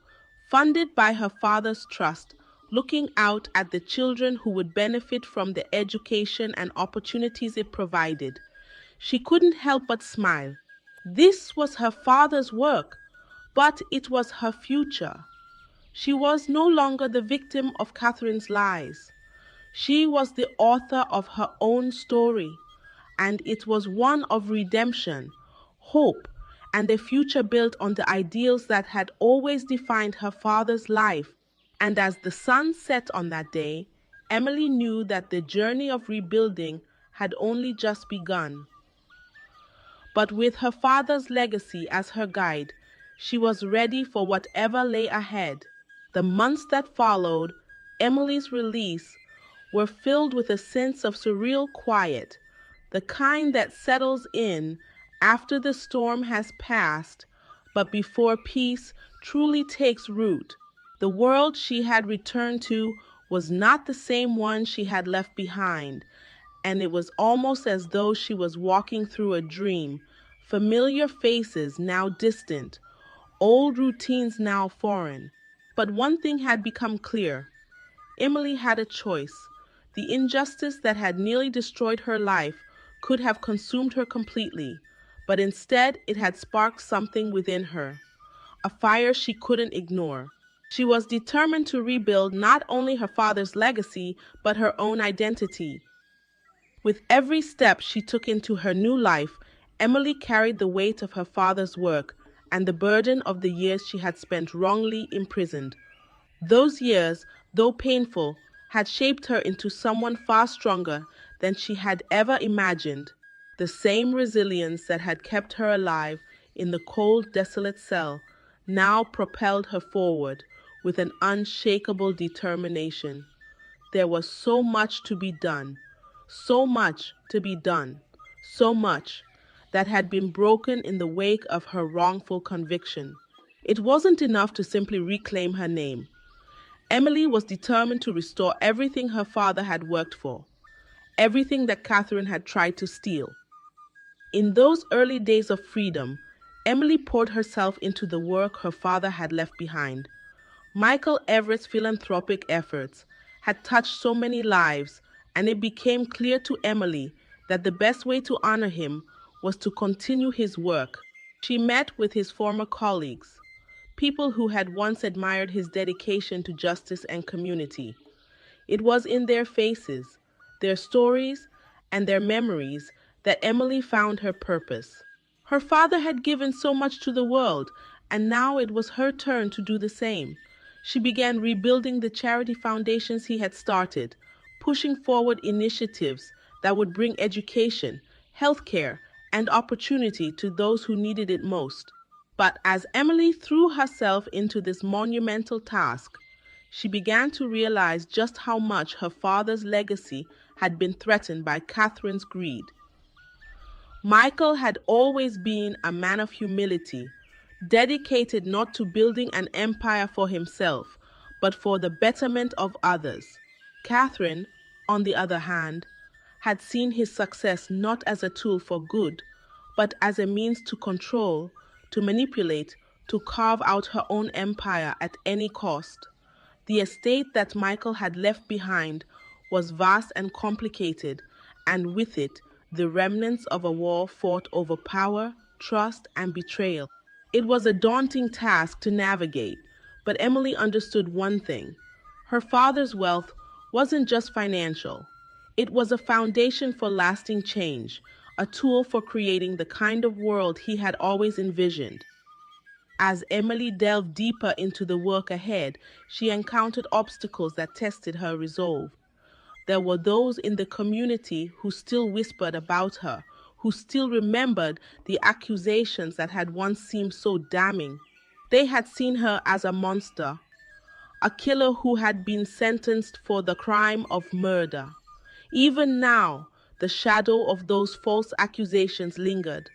funded by her father's trust, looking out at the children who would benefit from the education and opportunities it provided, she couldn't help but smile. This was her father's work, but it was her future. She was no longer the victim of Catherine's lies. She was the author of her own story, and it was one of redemption, hope, and a future built on the ideals that had always defined her father's life. And as the sun set on that day, Emily knew that the journey of rebuilding had only just begun. But with her father's legacy as her guide, she was ready for whatever lay ahead. The months that followed Emily's release were filled with a sense of surreal quiet, the kind that settles in after the storm has passed, but before peace truly takes root. The world she had returned to was not the same one she had left behind, and it was almost as though she was walking through a dream, familiar faces now distant, old routines now foreign. But one thing had become clear. Emily had a choice. The injustice that had nearly destroyed her life could have consumed her completely, but instead it had sparked something within her, a fire she couldn't ignore. She was determined to rebuild not only her father's legacy, but her own identity. With every step she took into her new life, Emily carried the weight of her father's work and the burden of the years she had spent wrongly imprisoned. Those years, though painful, had shaped her into someone far stronger than she had ever imagined. The same resilience that had kept her alive in the cold, desolate cell now propelled her forward with an unshakable determination. There was so much to be done, so much to be done, so much that had been broken in the wake of her wrongful conviction. It wasn't enough to simply reclaim her name. Emily was determined to restore everything her father had worked for, everything that Catherine had tried to steal. In those early days of freedom, Emily poured herself into the work her father had left behind. Michael Everett's philanthropic efforts had touched so many lives, and it became clear to Emily that the best way to honor him was to continue his work. She met with his former colleagues, people who had once admired his dedication to justice and community. It was in their faces, their stories, and their memories that Emily found her purpose. Her father had given so much to the world, and now it was her turn to do the same. She began rebuilding the charity foundations he had started, pushing forward initiatives that would bring education, healthcare, and opportunity to those who needed it most. But as Emily threw herself into this monumental task, she began to realize just how much her father's legacy had been threatened by Catherine's greed. Michael had always been a man of humility, dedicated not to building an empire for himself, but for the betterment of others. Catherine, on the other hand, had seen his success not as a tool for good, but as a means to control, to manipulate, to carve out her own empire at any cost. The estate that Michael had left behind was vast and complicated, and with it, the remnants of a war fought over power, trust, and betrayal. It was a daunting task to navigate, but Emily understood one thing. Her father's wealth wasn't just financial. It was a foundation for lasting change, a tool for creating the kind of world he had always envisioned. As Emily delved deeper into the work ahead, she encountered obstacles that tested her resolve. There were those in the community who still whispered about her, who still remembered the accusations that had once seemed so damning. They had seen her as a monster, a killer who had been sentenced for the crime of murder. Even now, the shadow of those false accusations lingered,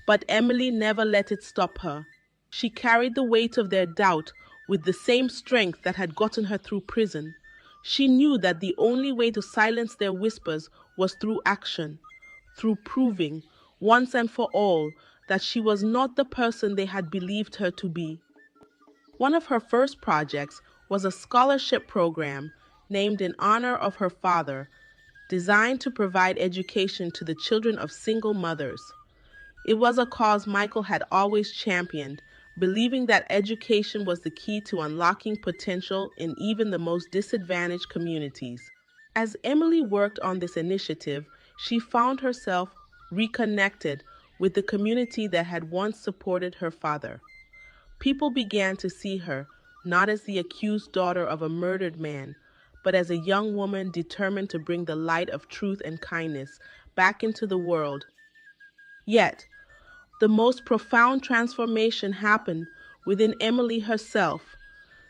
but Emily never let it stop her. She carried the weight of their doubt with the same strength that had gotten her through prison. She knew that the only way to silence their whispers was through action, through proving, once and for all, that she was not the person they had believed her to be. One of her first projects was a scholarship program named in honor of her father, designed to provide education to the children of single mothers. It was a cause Michael had always championed, believing that education was the key to unlocking potential in even the most disadvantaged communities. As Emily worked on this initiative, she found herself reconnected with the community that had once supported her father. People began to see her not as the accused daughter of a murdered man, but as a young woman determined to bring the light of truth and kindness back into the world. Yet, the most profound transformation happened within Emily herself.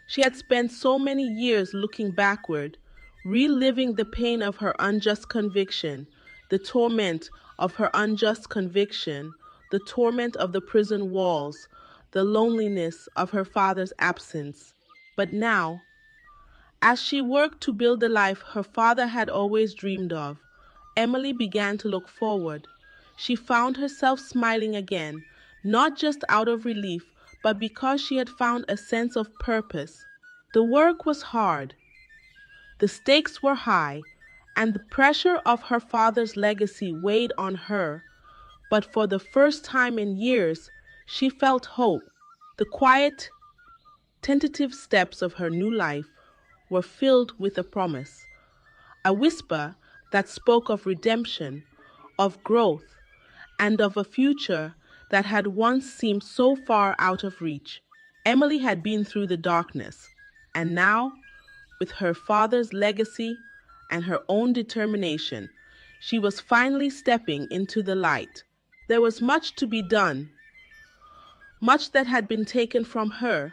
She had spent so many years looking backward, reliving the pain of her unjust conviction, the torment of her unjust conviction, the torment of the prison walls, the loneliness of her father's absence. But now, as she worked to build the life her father had always dreamed of, Emily began to look forward. She found herself smiling again, not just out of relief, but because she had found a sense of purpose. The work was hard, the stakes were high, and the pressure of her father's legacy weighed on her. But for the first time in years, she felt hope. The quiet, tentative steps of her new life were filled with a promise, a whisper that spoke of redemption, of growth, and of a future that had once seemed so far out of reach. Emily had been through the darkness, and now, with her father's legacy and her own determination, she was finally stepping into the light. There was much to be done, much that had been taken from her,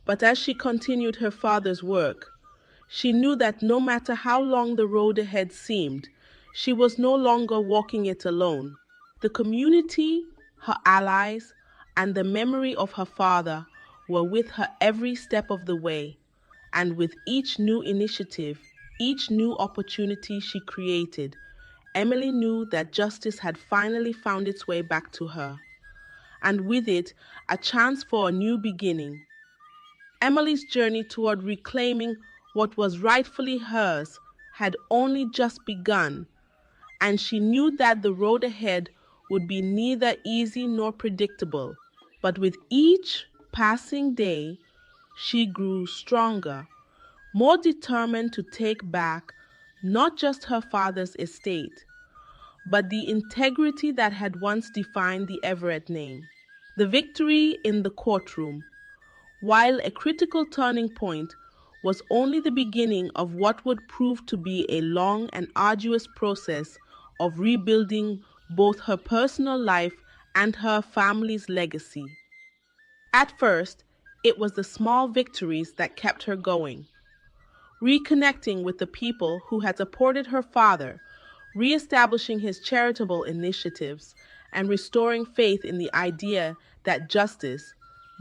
but as she continued her father's work, she knew that no matter how long the road ahead seemed, she was no longer walking it alone. The community, her allies, and the memory of her father were with her every step of the way. And with each new initiative, each new opportunity she created, Emily knew that justice had finally found its way back to her, and with it, a chance for a new beginning. Emily's journey toward reclaiming what was rightfully hers had only just begun, and she knew that the road ahead would be neither easy nor predictable. But with each passing day, she grew stronger, more determined to take back not just her father's estate, but the integrity that had once defined the Everett name. The victory in the courtroom, while a critical turning point, was only the beginning of what would prove to be a long and arduous process of rebuilding both her personal life and her family's legacy. At first, it was the small victories that kept her going. Reconnecting with the people who had supported her father, reestablishing his charitable initiatives, and restoring faith in the idea that justice,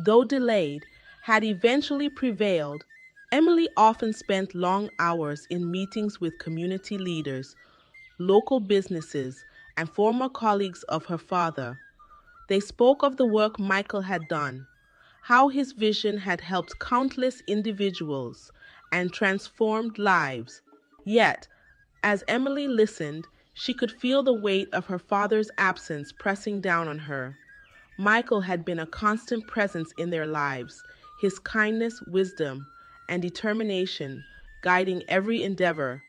though delayed, had eventually prevailed. Emily often spent long hours in meetings with community leaders, local businesses, and former colleagues of her father. They spoke of the work Michael had done, how his vision had helped countless individuals and transformed lives. Yet, as Emily listened, she could feel the weight of her father's absence pressing down on her. Michael had been a constant presence in their lives, his kindness, wisdom, and determination guiding every endeavor.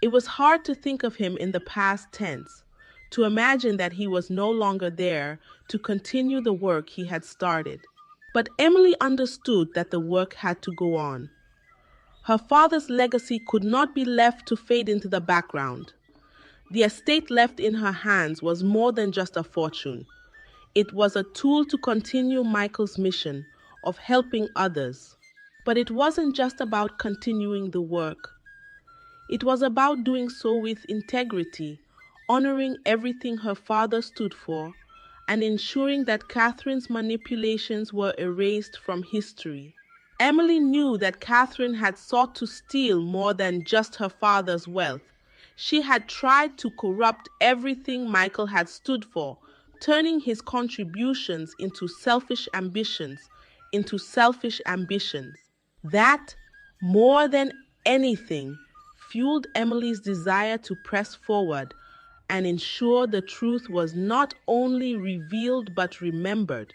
It was hard to think of him in the past tense, to imagine that he was no longer there to continue the work he had started. But Emily understood that the work had to go on. Her father's legacy could not be left to fade into the background. The estate left in her hands was more than just a fortune. It was a tool to continue Michael's mission of helping others. But it wasn't just about continuing the work. It was about doing so with integrity, honoring everything her father stood for, and ensuring that Catherine's manipulations were erased from history. Emily knew that Catherine had sought to steal more than just her father's wealth. She had tried to corrupt everything Michael had stood for, turning his contributions into selfish ambitions. That, more than anything, fueled Emily's desire to press forward and ensure the truth was not only revealed but remembered.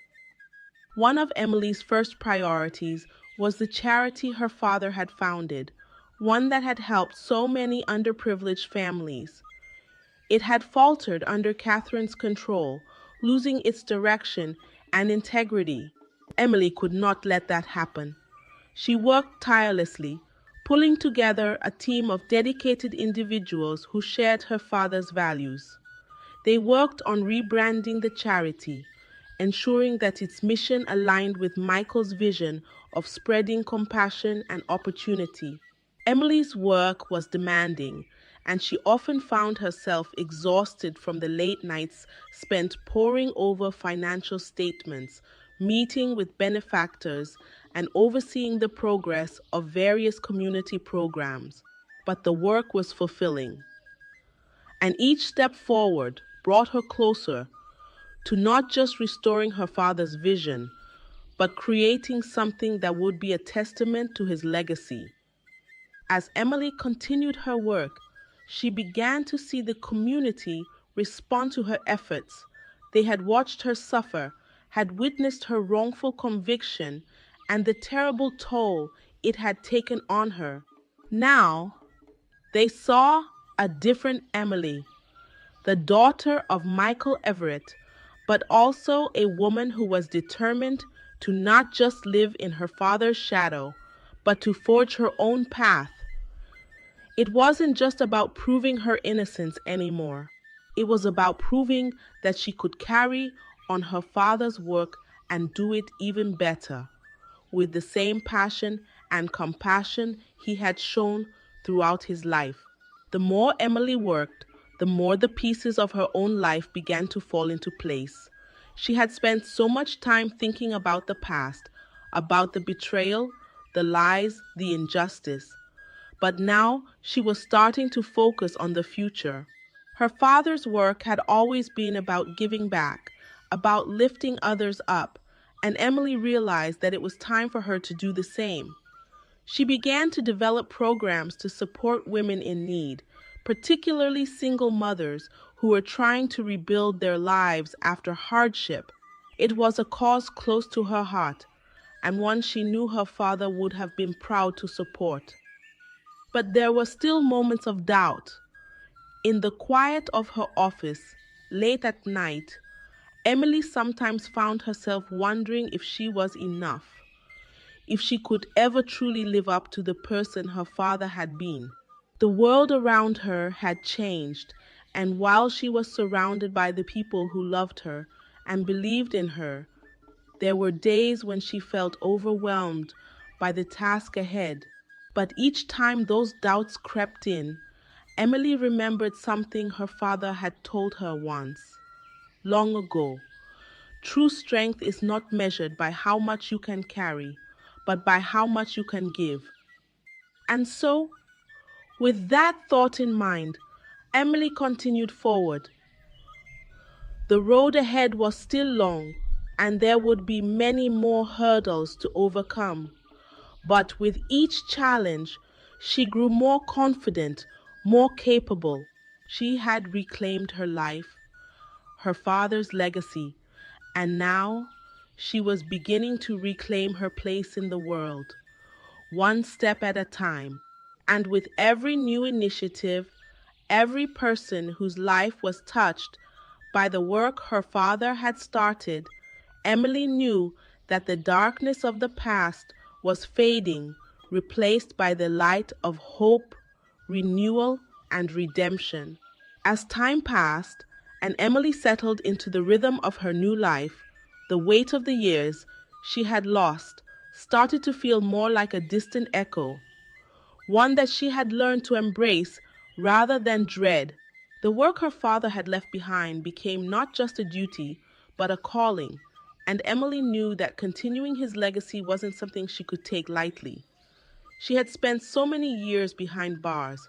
One of Emily's first priorities was the charity her father had founded, one that had helped so many underprivileged families. It had faltered under Catherine's control, losing its direction and integrity. Emily could not let that happen. She worked tirelessly, pulling together a team of dedicated individuals who shared her father's values. They worked on rebranding the charity, ensuring that its mission aligned with Michael's vision of spreading compassion and opportunity. Emily's work was demanding, and she often found herself exhausted from the late nights spent poring over financial statements, meeting with benefactors, and overseeing the progress of various community programs. But the work was fulfilling, and each step forward brought her closer to not just restoring her father's vision, but creating something that would be a testament to his legacy. As Emily continued her work, she began to see the community respond to her efforts. They had watched her suffer, had witnessed her wrongful conviction, and the terrible toll it had taken on her. Now, they saw a different Emily, the daughter of Michael Everett, but also a woman who was determined to not just live in her father's shadow, but to forge her own path. It wasn't just about proving her innocence anymore. It was about proving that she could carry on her father's work and do it even better, with the same passion and compassion he had shown throughout his life. The more Emily worked, the more the pieces of her own life began to fall into place. She had spent so much time thinking about the past, about the betrayal, the lies, the injustice. But now she was starting to focus on the future. Her father's work had always been about giving back, about lifting others up, and Emily realized that it was time for her to do the same. She began to develop programs to support women in need, particularly single mothers who were trying to rebuild their lives after hardship. It was a cause close to her heart, and one she knew her father would have been proud to support. But there were still moments of doubt. In the quiet of her office, late at night, Emily sometimes found herself wondering if she was enough, if she could ever truly live up to the person her father had been. The world around her had changed, and while she was surrounded by the people who loved her and believed in her, there were days when she felt overwhelmed by the task ahead. But each time those doubts crept in, Emily remembered something her father had told her once, long ago. True strength is not measured by how much you can carry, but by how much you can give. And so, with that thought in mind, Emily continued forward. The road ahead was still long, and there would be many more hurdles to overcome. But with each challenge, she grew more confident, more capable. She had reclaimed her life, her father's legacy, and now she was beginning to reclaim her place in the world, one step at a time. And with every new initiative, every person whose life was touched by the work her father had started, Emily knew that the darkness of the past was fading, replaced by the light of hope, renewal, and redemption. As time passed and Emily settled into the rhythm of her new life, the weight of the years she had lost started to feel more like a distant echo, one that she had learned to embrace rather than dread. The work her father had left behind became not just a duty, but a calling, and Emily knew that continuing his legacy wasn't something she could take lightly. She had spent so many years behind bars,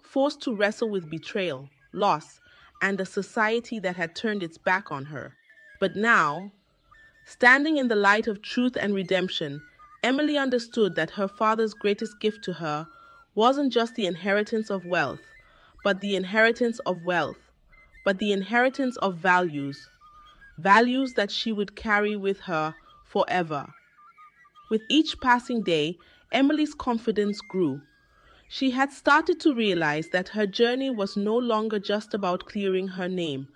forced to wrestle with betrayal, loss, and a society that had turned its back on her. But now, standing in the light of truth and redemption, Emily understood that her father's greatest gift to her wasn't just the inheritance of wealth, but the inheritance of wealth, but the inheritance of values, values that she would carry with her forever. With each passing day, Emily's confidence grew. She had started to realize that her journey was no longer just about clearing her name.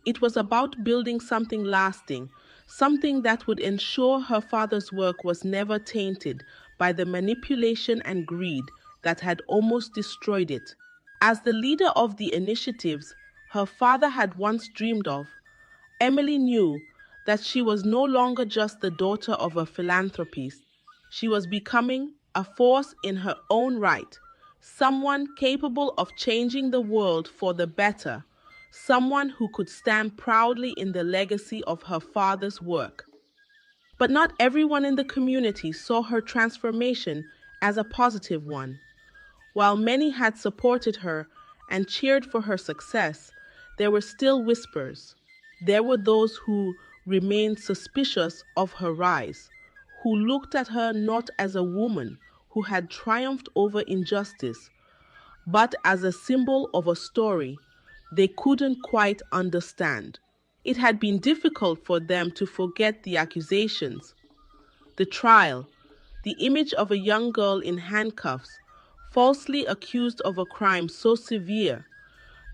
It was about building something lasting, something that would ensure her father's work was never tainted by the manipulation and greed that had almost destroyed it. As the leader of the initiatives her father had once dreamed of, Emily knew that she was no longer just the daughter of a philanthropist. She was becoming a force in her own right, someone capable of changing the world for the better, someone who could stand proudly in the legacy of her father's work. But not everyone in the community saw her transformation as a positive one. While many had supported her and cheered for her success, there were still whispers. There were those who remained suspicious of her rise, who looked at her not as a woman who had triumphed over injustice, but as a symbol of a story they couldn't quite understand. It had been difficult for them to forget the accusations, the trial, the image of a young girl in handcuffs, falsely accused of a crime so severe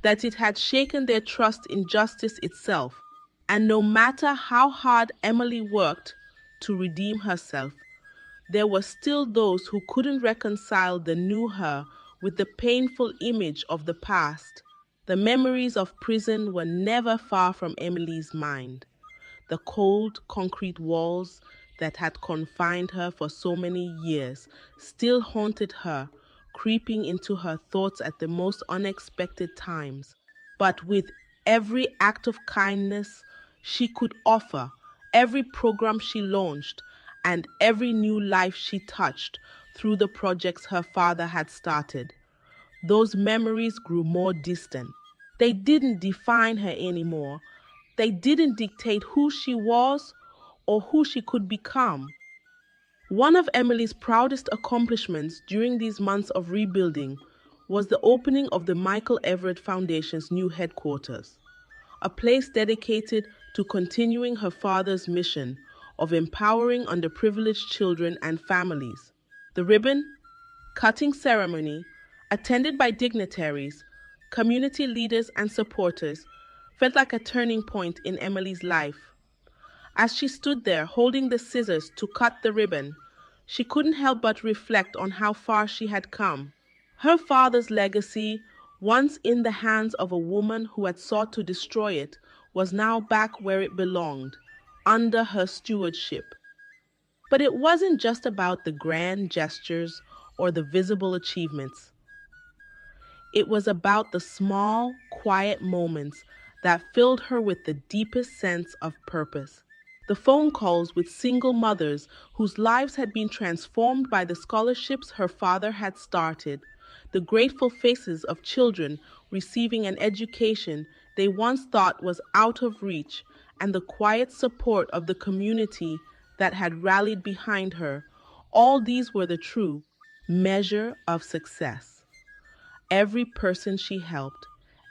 that it had shaken their trust in justice itself. And no matter how hard Emily worked to redeem herself, there were still those who couldn't reconcile the new her with the painful image of the past. The memories of prison were never far from Emily's mind. The cold concrete walls that had confined her for so many years still haunted her, creeping into her thoughts at the most unexpected times. But with every act of kindness she could offer, every program she launched, and every new life she touched through the projects her father had started, those memories grew more distant. They didn't define her anymore. They didn't dictate who she was or who she could become. One of Emily's proudest accomplishments during these months of rebuilding was the opening of the Michael Everett Foundation's new headquarters, a place dedicated to continuing her father's mission of empowering underprivileged children and families. The ribbon cutting ceremony, attended by dignitaries, community leaders, and supporters, felt like a turning point in Emily's life. As she stood there holding the scissors to cut the ribbon, she couldn't help but reflect on how far she had come. Her father's legacy, once in the hands of a woman who had sought to destroy it, was now back where it belonged, under her stewardship. But it wasn't just about the grand gestures or the visible achievements. It was about the small, quiet moments that filled her with the deepest sense of purpose. The phone calls with single mothers whose lives had been transformed by the scholarships her father had started, the grateful faces of children receiving an education they once thought was out of reach, and the quiet support of the community that had rallied behind her, all these were the true measure of success. Every person she helped,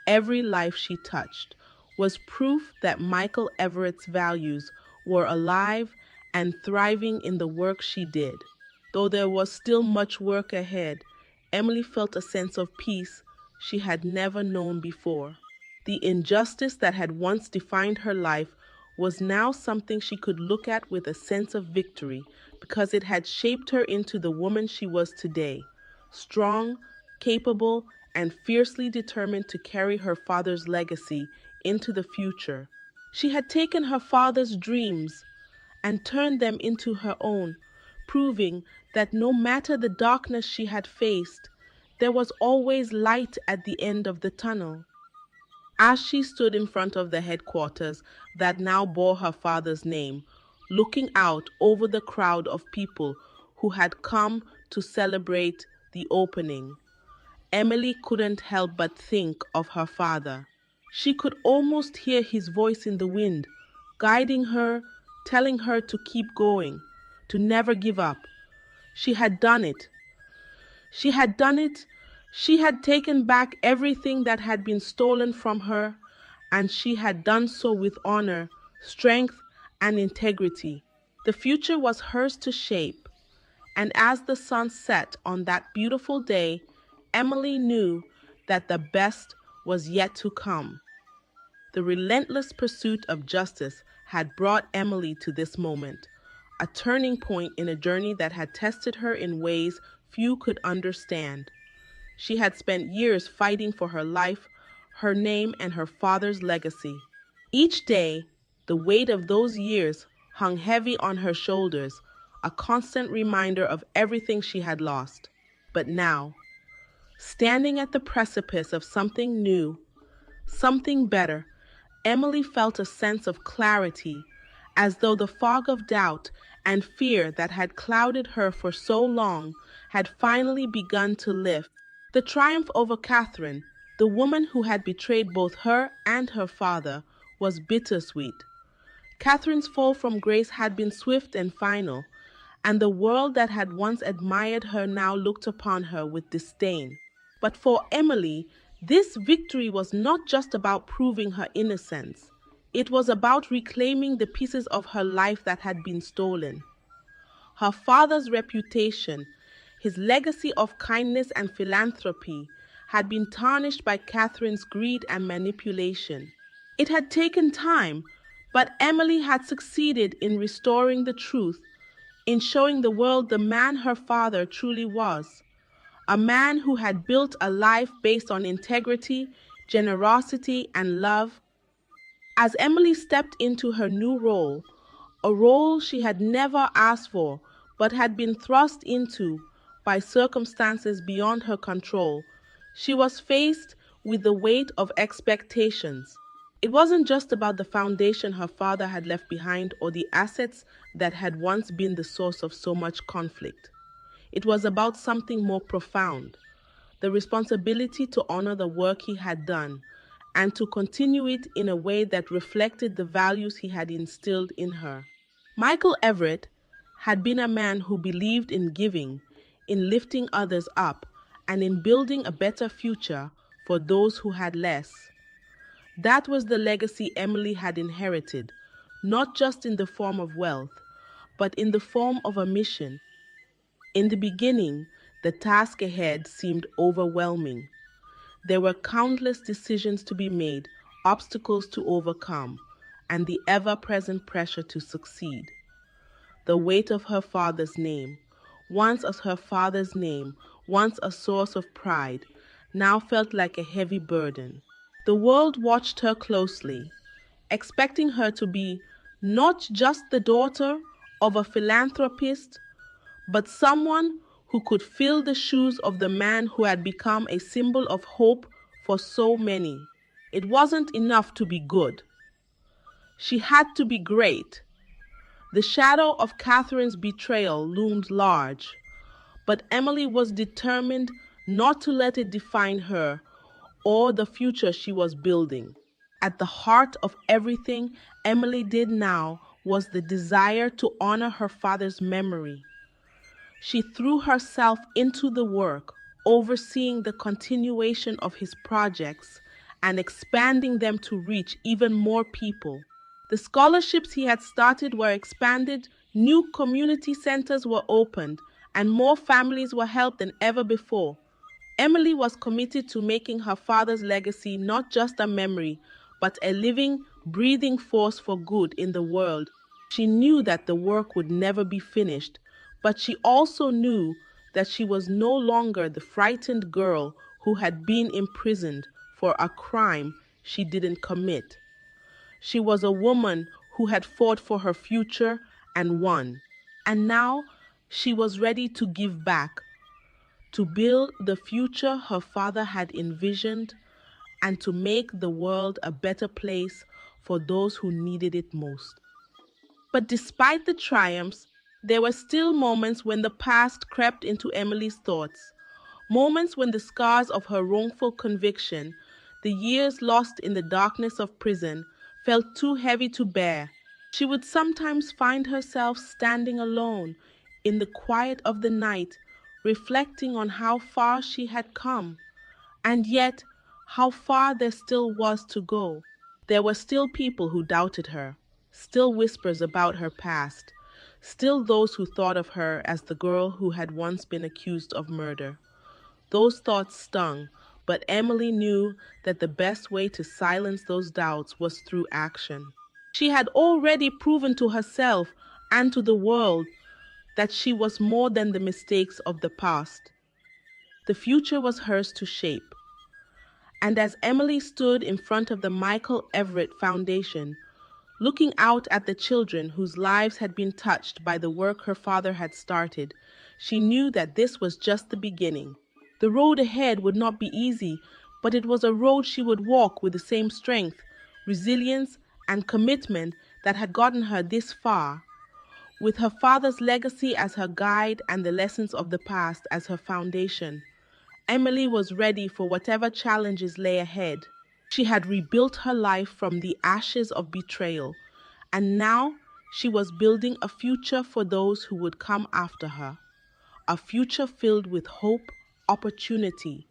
every life she touched, was proof that Michael Everett's values were alive and thriving in the work she did. Though there was still much work ahead, Emily felt a sense of peace she had never known before. The injustice that had once defined her life was now something she could look at with a sense of victory because it had shaped her into the woman she was today, strong, capable, and fiercely determined to carry her father's legacy into the future. She had taken her father's dreams and turned them into her own, proving that no matter the darkness she had faced, there was always light at the end of the tunnel. As she stood in front of the headquarters that now bore her father's name, looking out over the crowd of people who had come to celebrate the opening, Emily couldn't help but think of her father. She could almost hear his voice in the wind, guiding her, telling her to keep going, to never give up. She had done it. She had done it. She had taken back everything that had been stolen from her, and she had done so with honor, strength, and integrity. The future was hers to shape, and as the sun set on that beautiful day, Emily knew that the best was yet to come. The relentless pursuit of justice had brought Emily to this moment, a turning point in a journey that had tested her in ways few could understand. She had spent years fighting for her life, her name, and her father's legacy. Each day, the weight of those years hung heavy on her shoulders, a constant reminder of everything she had lost. But now, standing at the precipice of something new, something better, Emily felt a sense of clarity, as though the fog of doubt and fear that had clouded her for so long had finally begun to lift. The triumph over Catherine, the woman who had betrayed both her and her father, was bittersweet. Catherine's fall from grace had been swift and final, and the world that had once admired her now looked upon her with disdain. But for Emily, this victory was not just about proving her innocence. It was about reclaiming the pieces of her life that had been stolen. Her father's reputation, his legacy of kindness and philanthropy, had been tarnished by Catherine's greed and manipulation. It had taken time, but Emily had succeeded in restoring the truth, in showing the world the man her father truly was. A man who had built a life based on integrity, generosity, and love. As Emily stepped into her new role, a role she had never asked for but had been thrust into by circumstances beyond her control, she was faced with the weight of expectations. It wasn't just about the foundation her father had left behind or the assets that had once been the source of so much conflict. It was about something more profound, the responsibility to honor the work he had done and to continue it in a way that reflected the values he had instilled in her. Michael Everett had been a man who believed in giving, in lifting others up, and in building a better future for those who had less. That was the legacy Emily had inherited, not just in the form of wealth, but in the form of a mission. In the beginning, the task ahead seemed overwhelming. There were countless decisions to be made, obstacles to overcome, and the ever-present pressure to succeed. The weight of her father's name, once as her father's name, once a source of pride, now felt like a heavy burden. The world watched her closely, expecting her to be not just the daughter of a philanthropist, but someone who could fill the shoes of the man who had become a symbol of hope for so many. It wasn't enough to be good. She had to be great. The shadow of Catherine's betrayal loomed large, but Emily was determined not to let it define her or the future she was building. At the heart of everything Emily did now was the desire to honor her father's memory. She threw herself into the work, overseeing the continuation of his projects and expanding them to reach even more people. The scholarships he had started were expanded, new community centers were opened, and more families were helped than ever before. Emily was committed to making her father's legacy not just a memory, but a living, breathing force for good in the world. She knew that the work would never be finished, but she also knew that she was no longer the frightened girl who had been imprisoned for a crime she didn't commit. She was a woman who had fought for her future and won. And now she was ready to give back, to build the future her father had envisioned, and to make the world a better place for those who needed it most. But despite the triumphs, there were still moments when the past crept into Emily's thoughts. Moments when the scars of her wrongful conviction, the years lost in the darkness of prison, felt too heavy to bear. She would sometimes find herself standing alone in the quiet of the night, reflecting on how far she had come, and yet how far there still was to go. There were still people who doubted her, still whispers about her past, still those who thought of her as the girl who had once been accused of murder. Those thoughts stung, but Emily knew that the best way to silence those doubts was through action. She had already proven to herself and to the world that she was more than the mistakes of the past. The future was hers to shape. And as Emily stood in front of the Michael Everett Foundation, looking out at the children whose lives had been touched by the work her father had started, she knew that this was just the beginning. The road ahead would not be easy, but it was a road she would walk with the same strength, resilience, and commitment that had gotten her this far. With her father's legacy as her guide and the lessons of the past as her foundation, Emily was ready for whatever challenges lay ahead. She had rebuilt her life from the ashes of betrayal, and now she was building a future for those who would come after her. A future filled with hope, opportunity,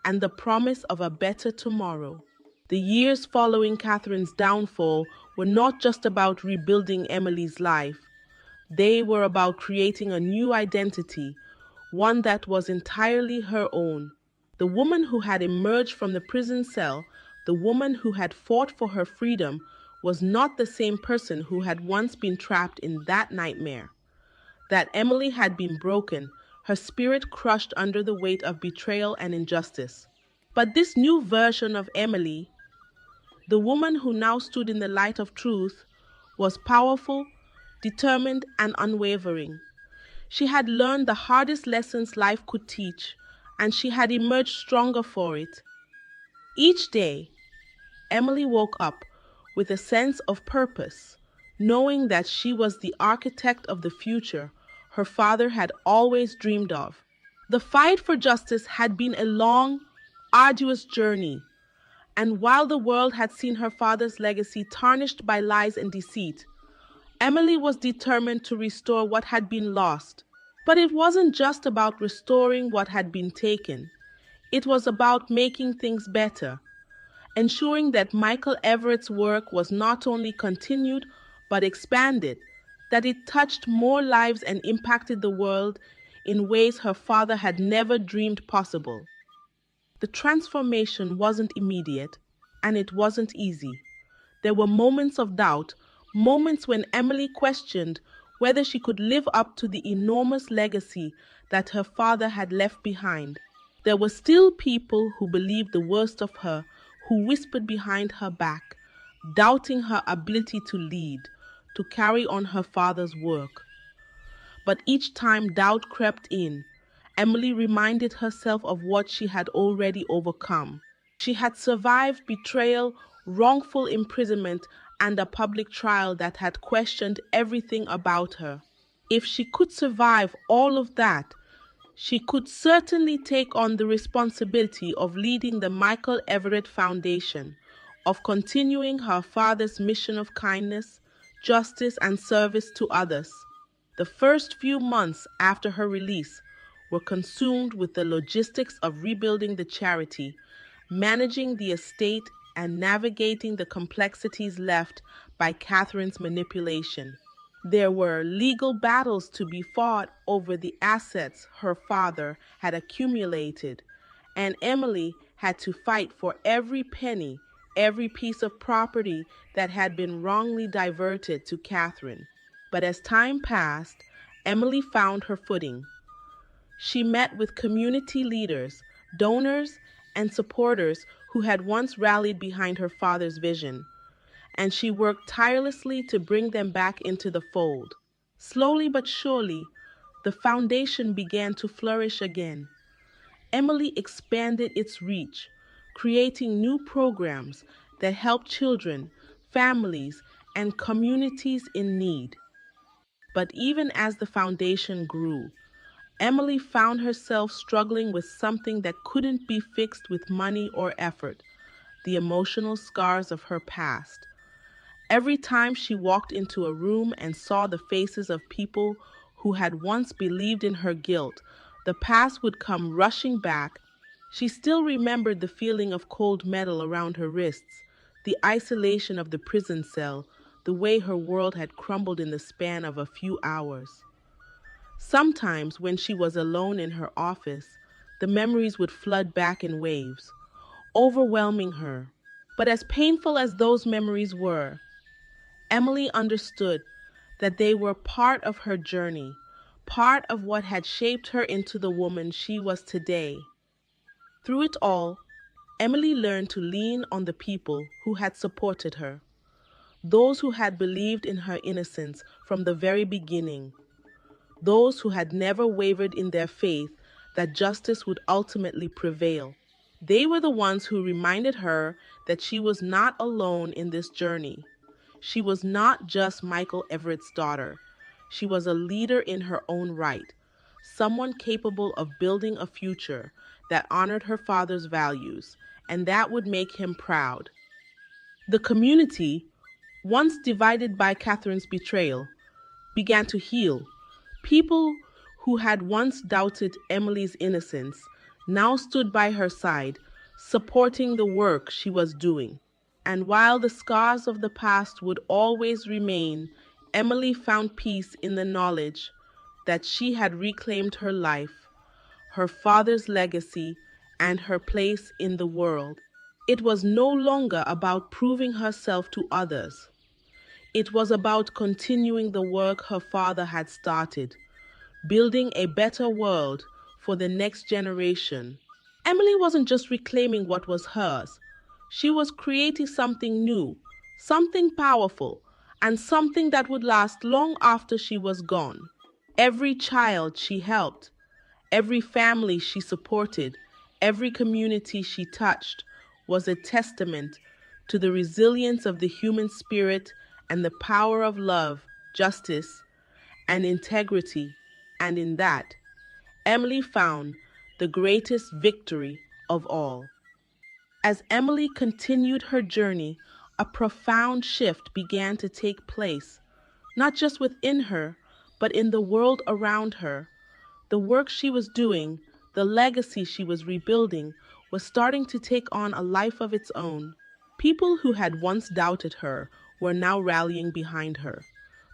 and the promise of a better tomorrow. The years following Catherine's downfall were not just about rebuilding Emily's life. They were about creating a new identity, one that was entirely her own. The woman who had emerged from the prison cell, the woman who had fought for her freedom, was not the same person who had once been trapped in that nightmare. That Emily had been broken, her spirit crushed under the weight of betrayal and injustice. But this new version of Emily, the woman who now stood in the light of truth, was powerful, determined, and unwavering. She had learned the hardest lessons life could teach, and she had emerged stronger for it. Each day, Emily woke up with a sense of purpose, knowing that she was the architect of the future her father had always dreamed of. The fight for justice had been a long, arduous journey, and while the world had seen her father's legacy tarnished by lies and deceit, Emily was determined to restore what had been lost. But it wasn't just about restoring what had been taken. It was about making things better, ensuring that Michael Everett's work was not only continued but expanded, that it touched more lives and impacted the world in ways her father had never dreamed possible. The transformation wasn't immediate, and it wasn't easy. There were moments of doubt, moments when Emily questioned whether she could live up to the enormous legacy that her father had left behind. There were still people who believed the worst of her, who whispered behind her back, doubting her ability to lead, to carry on her father's work. But each time doubt crept in, Emily reminded herself of what she had already overcome. She had survived betrayal, wrongful imprisonment, and a public trial that had questioned everything about her. If she could survive all of that, she could certainly take on the responsibility of leading the Michael Everett Foundation, of continuing her father's mission of kindness, justice, and service to others. The first few months after her release were consumed with the logistics of rebuilding the charity, managing the estate, and navigating the complexities left by Catherine's manipulation. There were legal battles to be fought over the assets her father had accumulated, and Emily had to fight for every penny, every piece of property that had been wrongly diverted to Catherine. But as time passed, Emily found her footing. She met with community leaders, donors, and supporters who had once rallied behind her father's vision, and she worked tirelessly to bring them back into the fold. Slowly but surely, the foundation began to flourish again. Emily expanded its reach, creating new programs that helped children, families, and communities in need. But even as the foundation grew, Emily found herself struggling with something that couldn't be fixed with money or effort: the emotional scars of her past. Every time she walked into a room and saw the faces of people who had once believed in her guilt, the past would come rushing back. She still remembered the feeling of cold metal around her wrists, the isolation of the prison cell, the way her world had crumbled in the span of a few hours. Sometimes, when she was alone in her office, the memories would flood back in waves, overwhelming her. But as painful as those memories were, Emily understood that they were part of her journey, part of what had shaped her into the woman she was today. Through it all, Emily learned to lean on the people who had supported her, those who had believed in her innocence from the very beginning, those who had never wavered in their faith that justice would ultimately prevail. They were the ones who reminded her that she was not alone in this journey. She was not just Michael Everett's daughter. She was a leader in her own right, someone capable of building a future that honored her father's values, and that would make him proud. The community, once divided by Catherine's betrayal, began to heal. People who had once doubted Emily's innocence now stood by her side, supporting the work she was doing. And while the scars of the past would always remain, Emily found peace in the knowledge that she had reclaimed her life, her father's legacy, and her place in the world. It was no longer about proving herself to others. It was about continuing the work her father had started, building a better world for the next generation. Emily wasn't just reclaiming what was hers, she was creating something new, something powerful, and something that would last long after she was gone. Every child she helped, every family she supported, every community she touched was a testament to the resilience of the human spirit and the power of love, justice, and integrity. And in that, Emily found the greatest victory of all. As Emily continued her journey, a profound shift began to take place, not just within her, but in the world around her. The work she was doing, the legacy she was rebuilding, was starting to take on a life of its own. People who had once doubted her were now rallying behind her,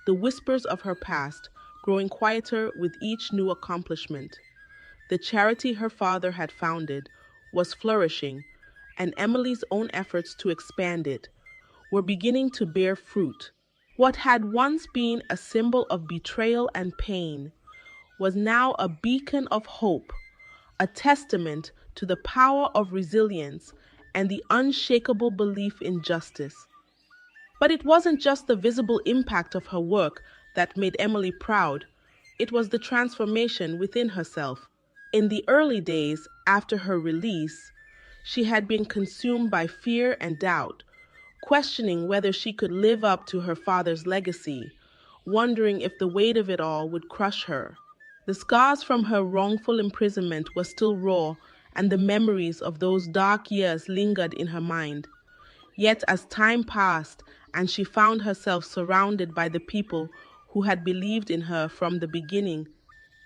the whispers of her past growing quieter with each new accomplishment. The charity her father had founded was flourishing, and Emily's own efforts to expand it were beginning to bear fruit. What had once been a symbol of betrayal and pain was now a beacon of hope, a testament to the power of resilience and the unshakable belief in justice. But it wasn't just the visible impact of her work that made Emily proud, it was the transformation within herself. In the early days after her release, she had been consumed by fear and doubt, questioning whether she could live up to her father's legacy, wondering if the weight of it all would crush her. The scars from her wrongful imprisonment were still raw, and the memories of those dark years lingered in her mind. Yet, as time passed and she found herself surrounded by the people who had believed in her from the beginning,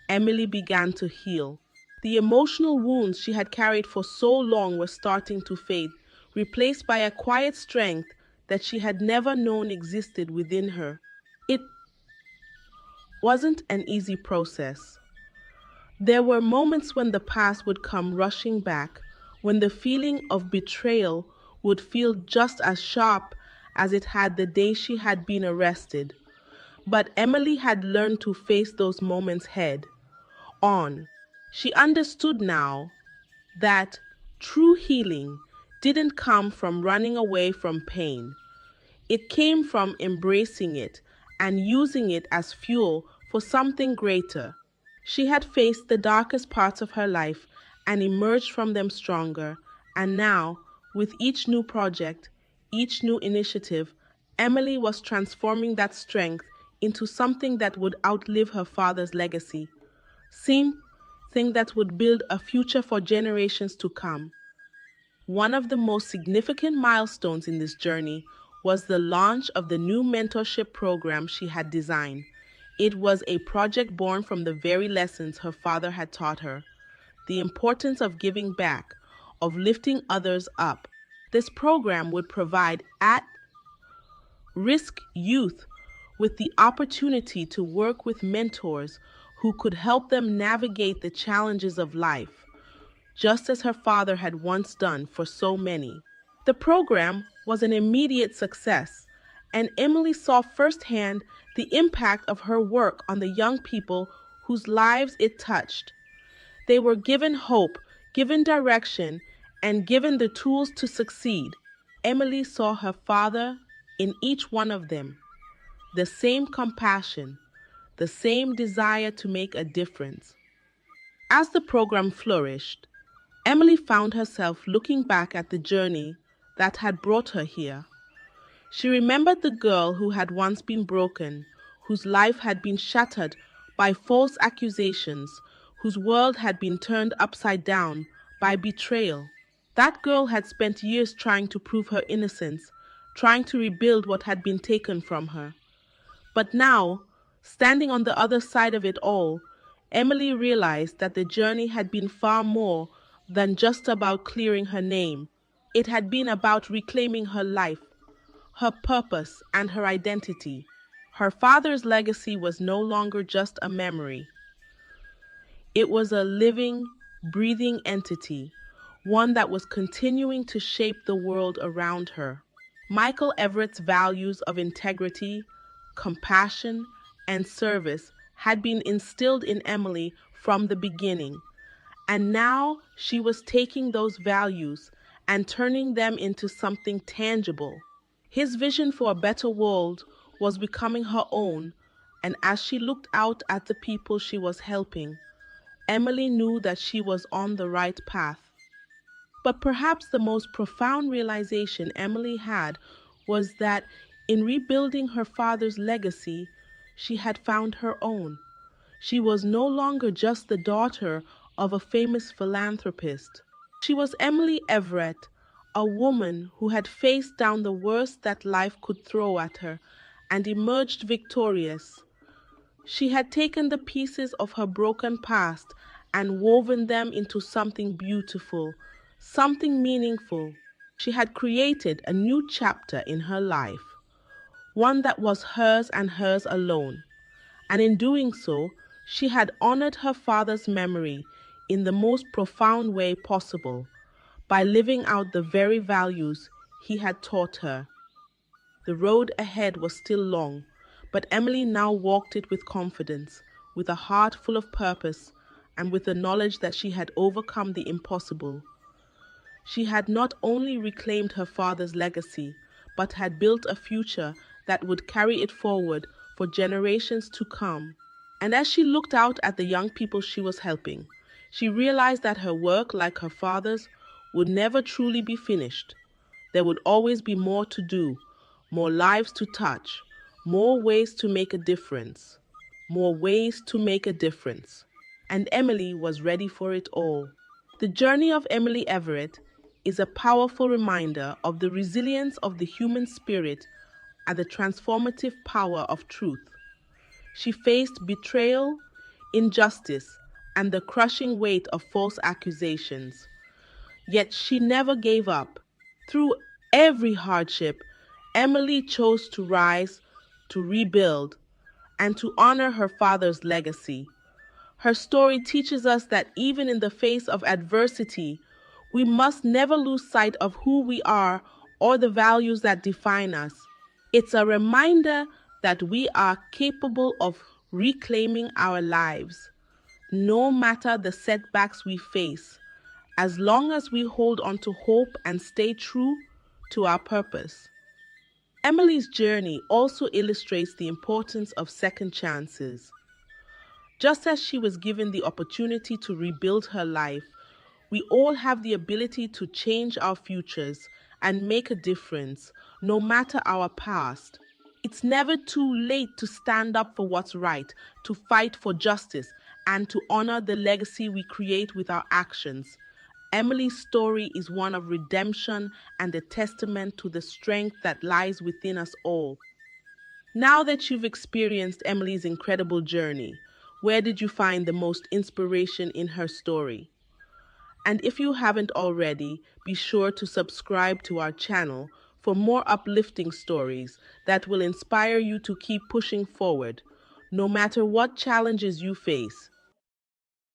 Emily began to heal. The emotional wounds she had carried for so long were starting to fade, replaced by a quiet strength that she had never known existed within her. It wasn't an easy process. There were moments when the past would come rushing back, when the feeling of betrayal would feel just as sharp as it had the day she had been arrested. But Emily had learned to face those moments head on. She understood now that true healing didn't come from running away from pain. It came from embracing it and using it as fuel for something greater. She had faced the darkest parts of her life and emerged from them stronger, and now, with each new project, each new initiative, Emily was transforming that strength into something that would outlive her father's legacy, something that would build a future for generations to come. One of the most significant milestones in this journey was the launch of the new mentorship program she had designed. It was a project born from the very lessons her father had taught her: the importance of giving back, of lifting others up. This program would provide at risk youth with the opportunity to work with mentors who could help them navigate the challenges of life, just as her father had once done for so many. The program was an immediate success, and Emily saw firsthand the impact of her work on the young people whose lives it touched. They were given hope, given direction, and given the tools to succeed. Emily saw her father in each one of them, the same compassion, the same desire to make a difference. As the program flourished, Emily found herself looking back at the journey that had brought her here. She remembered the girl who had once been broken, whose life had been shattered by false accusations, whose world had been turned upside down by betrayal. That girl had spent years trying to prove her innocence, trying to rebuild what had been taken from her. But now, standing on the other side of it all, Emily realized that the journey had been far more than just about clearing her name. It had been about reclaiming her life, her purpose, and her identity. Her father's legacy was no longer just a memory. It was a living, breathing entity, one that was continuing to shape the world around her. Michael Everett's values of integrity, compassion, and service had been instilled in Emily from the beginning, and now she was taking those values and turning them into something tangible. His vision for a better world was becoming her own, and as she looked out at the people she was helping, Emily knew that she was on the right path. But perhaps the most profound realization Emily had was that in rebuilding her father's legacy, she had found her own. She was no longer just the daughter of a famous philanthropist. She was Emily Everett, a woman who had faced down the worst that life could throw at her and emerged victorious. She had taken the pieces of her broken past and woven them into something beautiful, something meaningful. She had created a new chapter in her life, one that was hers and hers alone. And in doing so, she had honored her father's memory in the most profound way possible, by living out the very values he had taught her. The road ahead was still long, but Emily now walked it with confidence, with a heart full of purpose, and with the knowledge that she had overcome the impossible. She had not only reclaimed her father's legacy, but had built a future that would carry it forward for generations to come. And as she looked out at the young people she was helping, she realized that her work, like her father's, would never truly be finished. There would always be more to do, more lives to touch, more ways to make a difference, more ways to make a difference. And Emily was ready for it all. The journey of Emily Everett is a powerful reminder of the resilience of the human spirit and the transformative power of truth. She faced betrayal, injustice, and the crushing weight of false accusations. Yet she never gave up. Through every hardship, Emily chose to rise, to rebuild, and to honor her father's legacy. Her story teaches us that even in the face of adversity, we must never lose sight of who we are or the values that define us. It's a reminder that we are capable of reclaiming our lives, no matter the setbacks we face, as long as we hold on to hope and stay true to our purpose. Emily's journey also illustrates the importance of second chances. Just as she was given the opportunity to rebuild her life, we all have the ability to change our futures and make a difference, no matter our past. It's never too late to stand up for what's right, to fight for justice, and to honor the legacy we create with our actions. Emily's story is one of redemption and a testament to the strength that lies within us all. Now that you've experienced Emily's incredible journey, where did you find the most inspiration in her story? And if you haven't already, be sure to subscribe to our channel for more uplifting stories that will inspire you to keep pushing forward, no matter what challenges you face.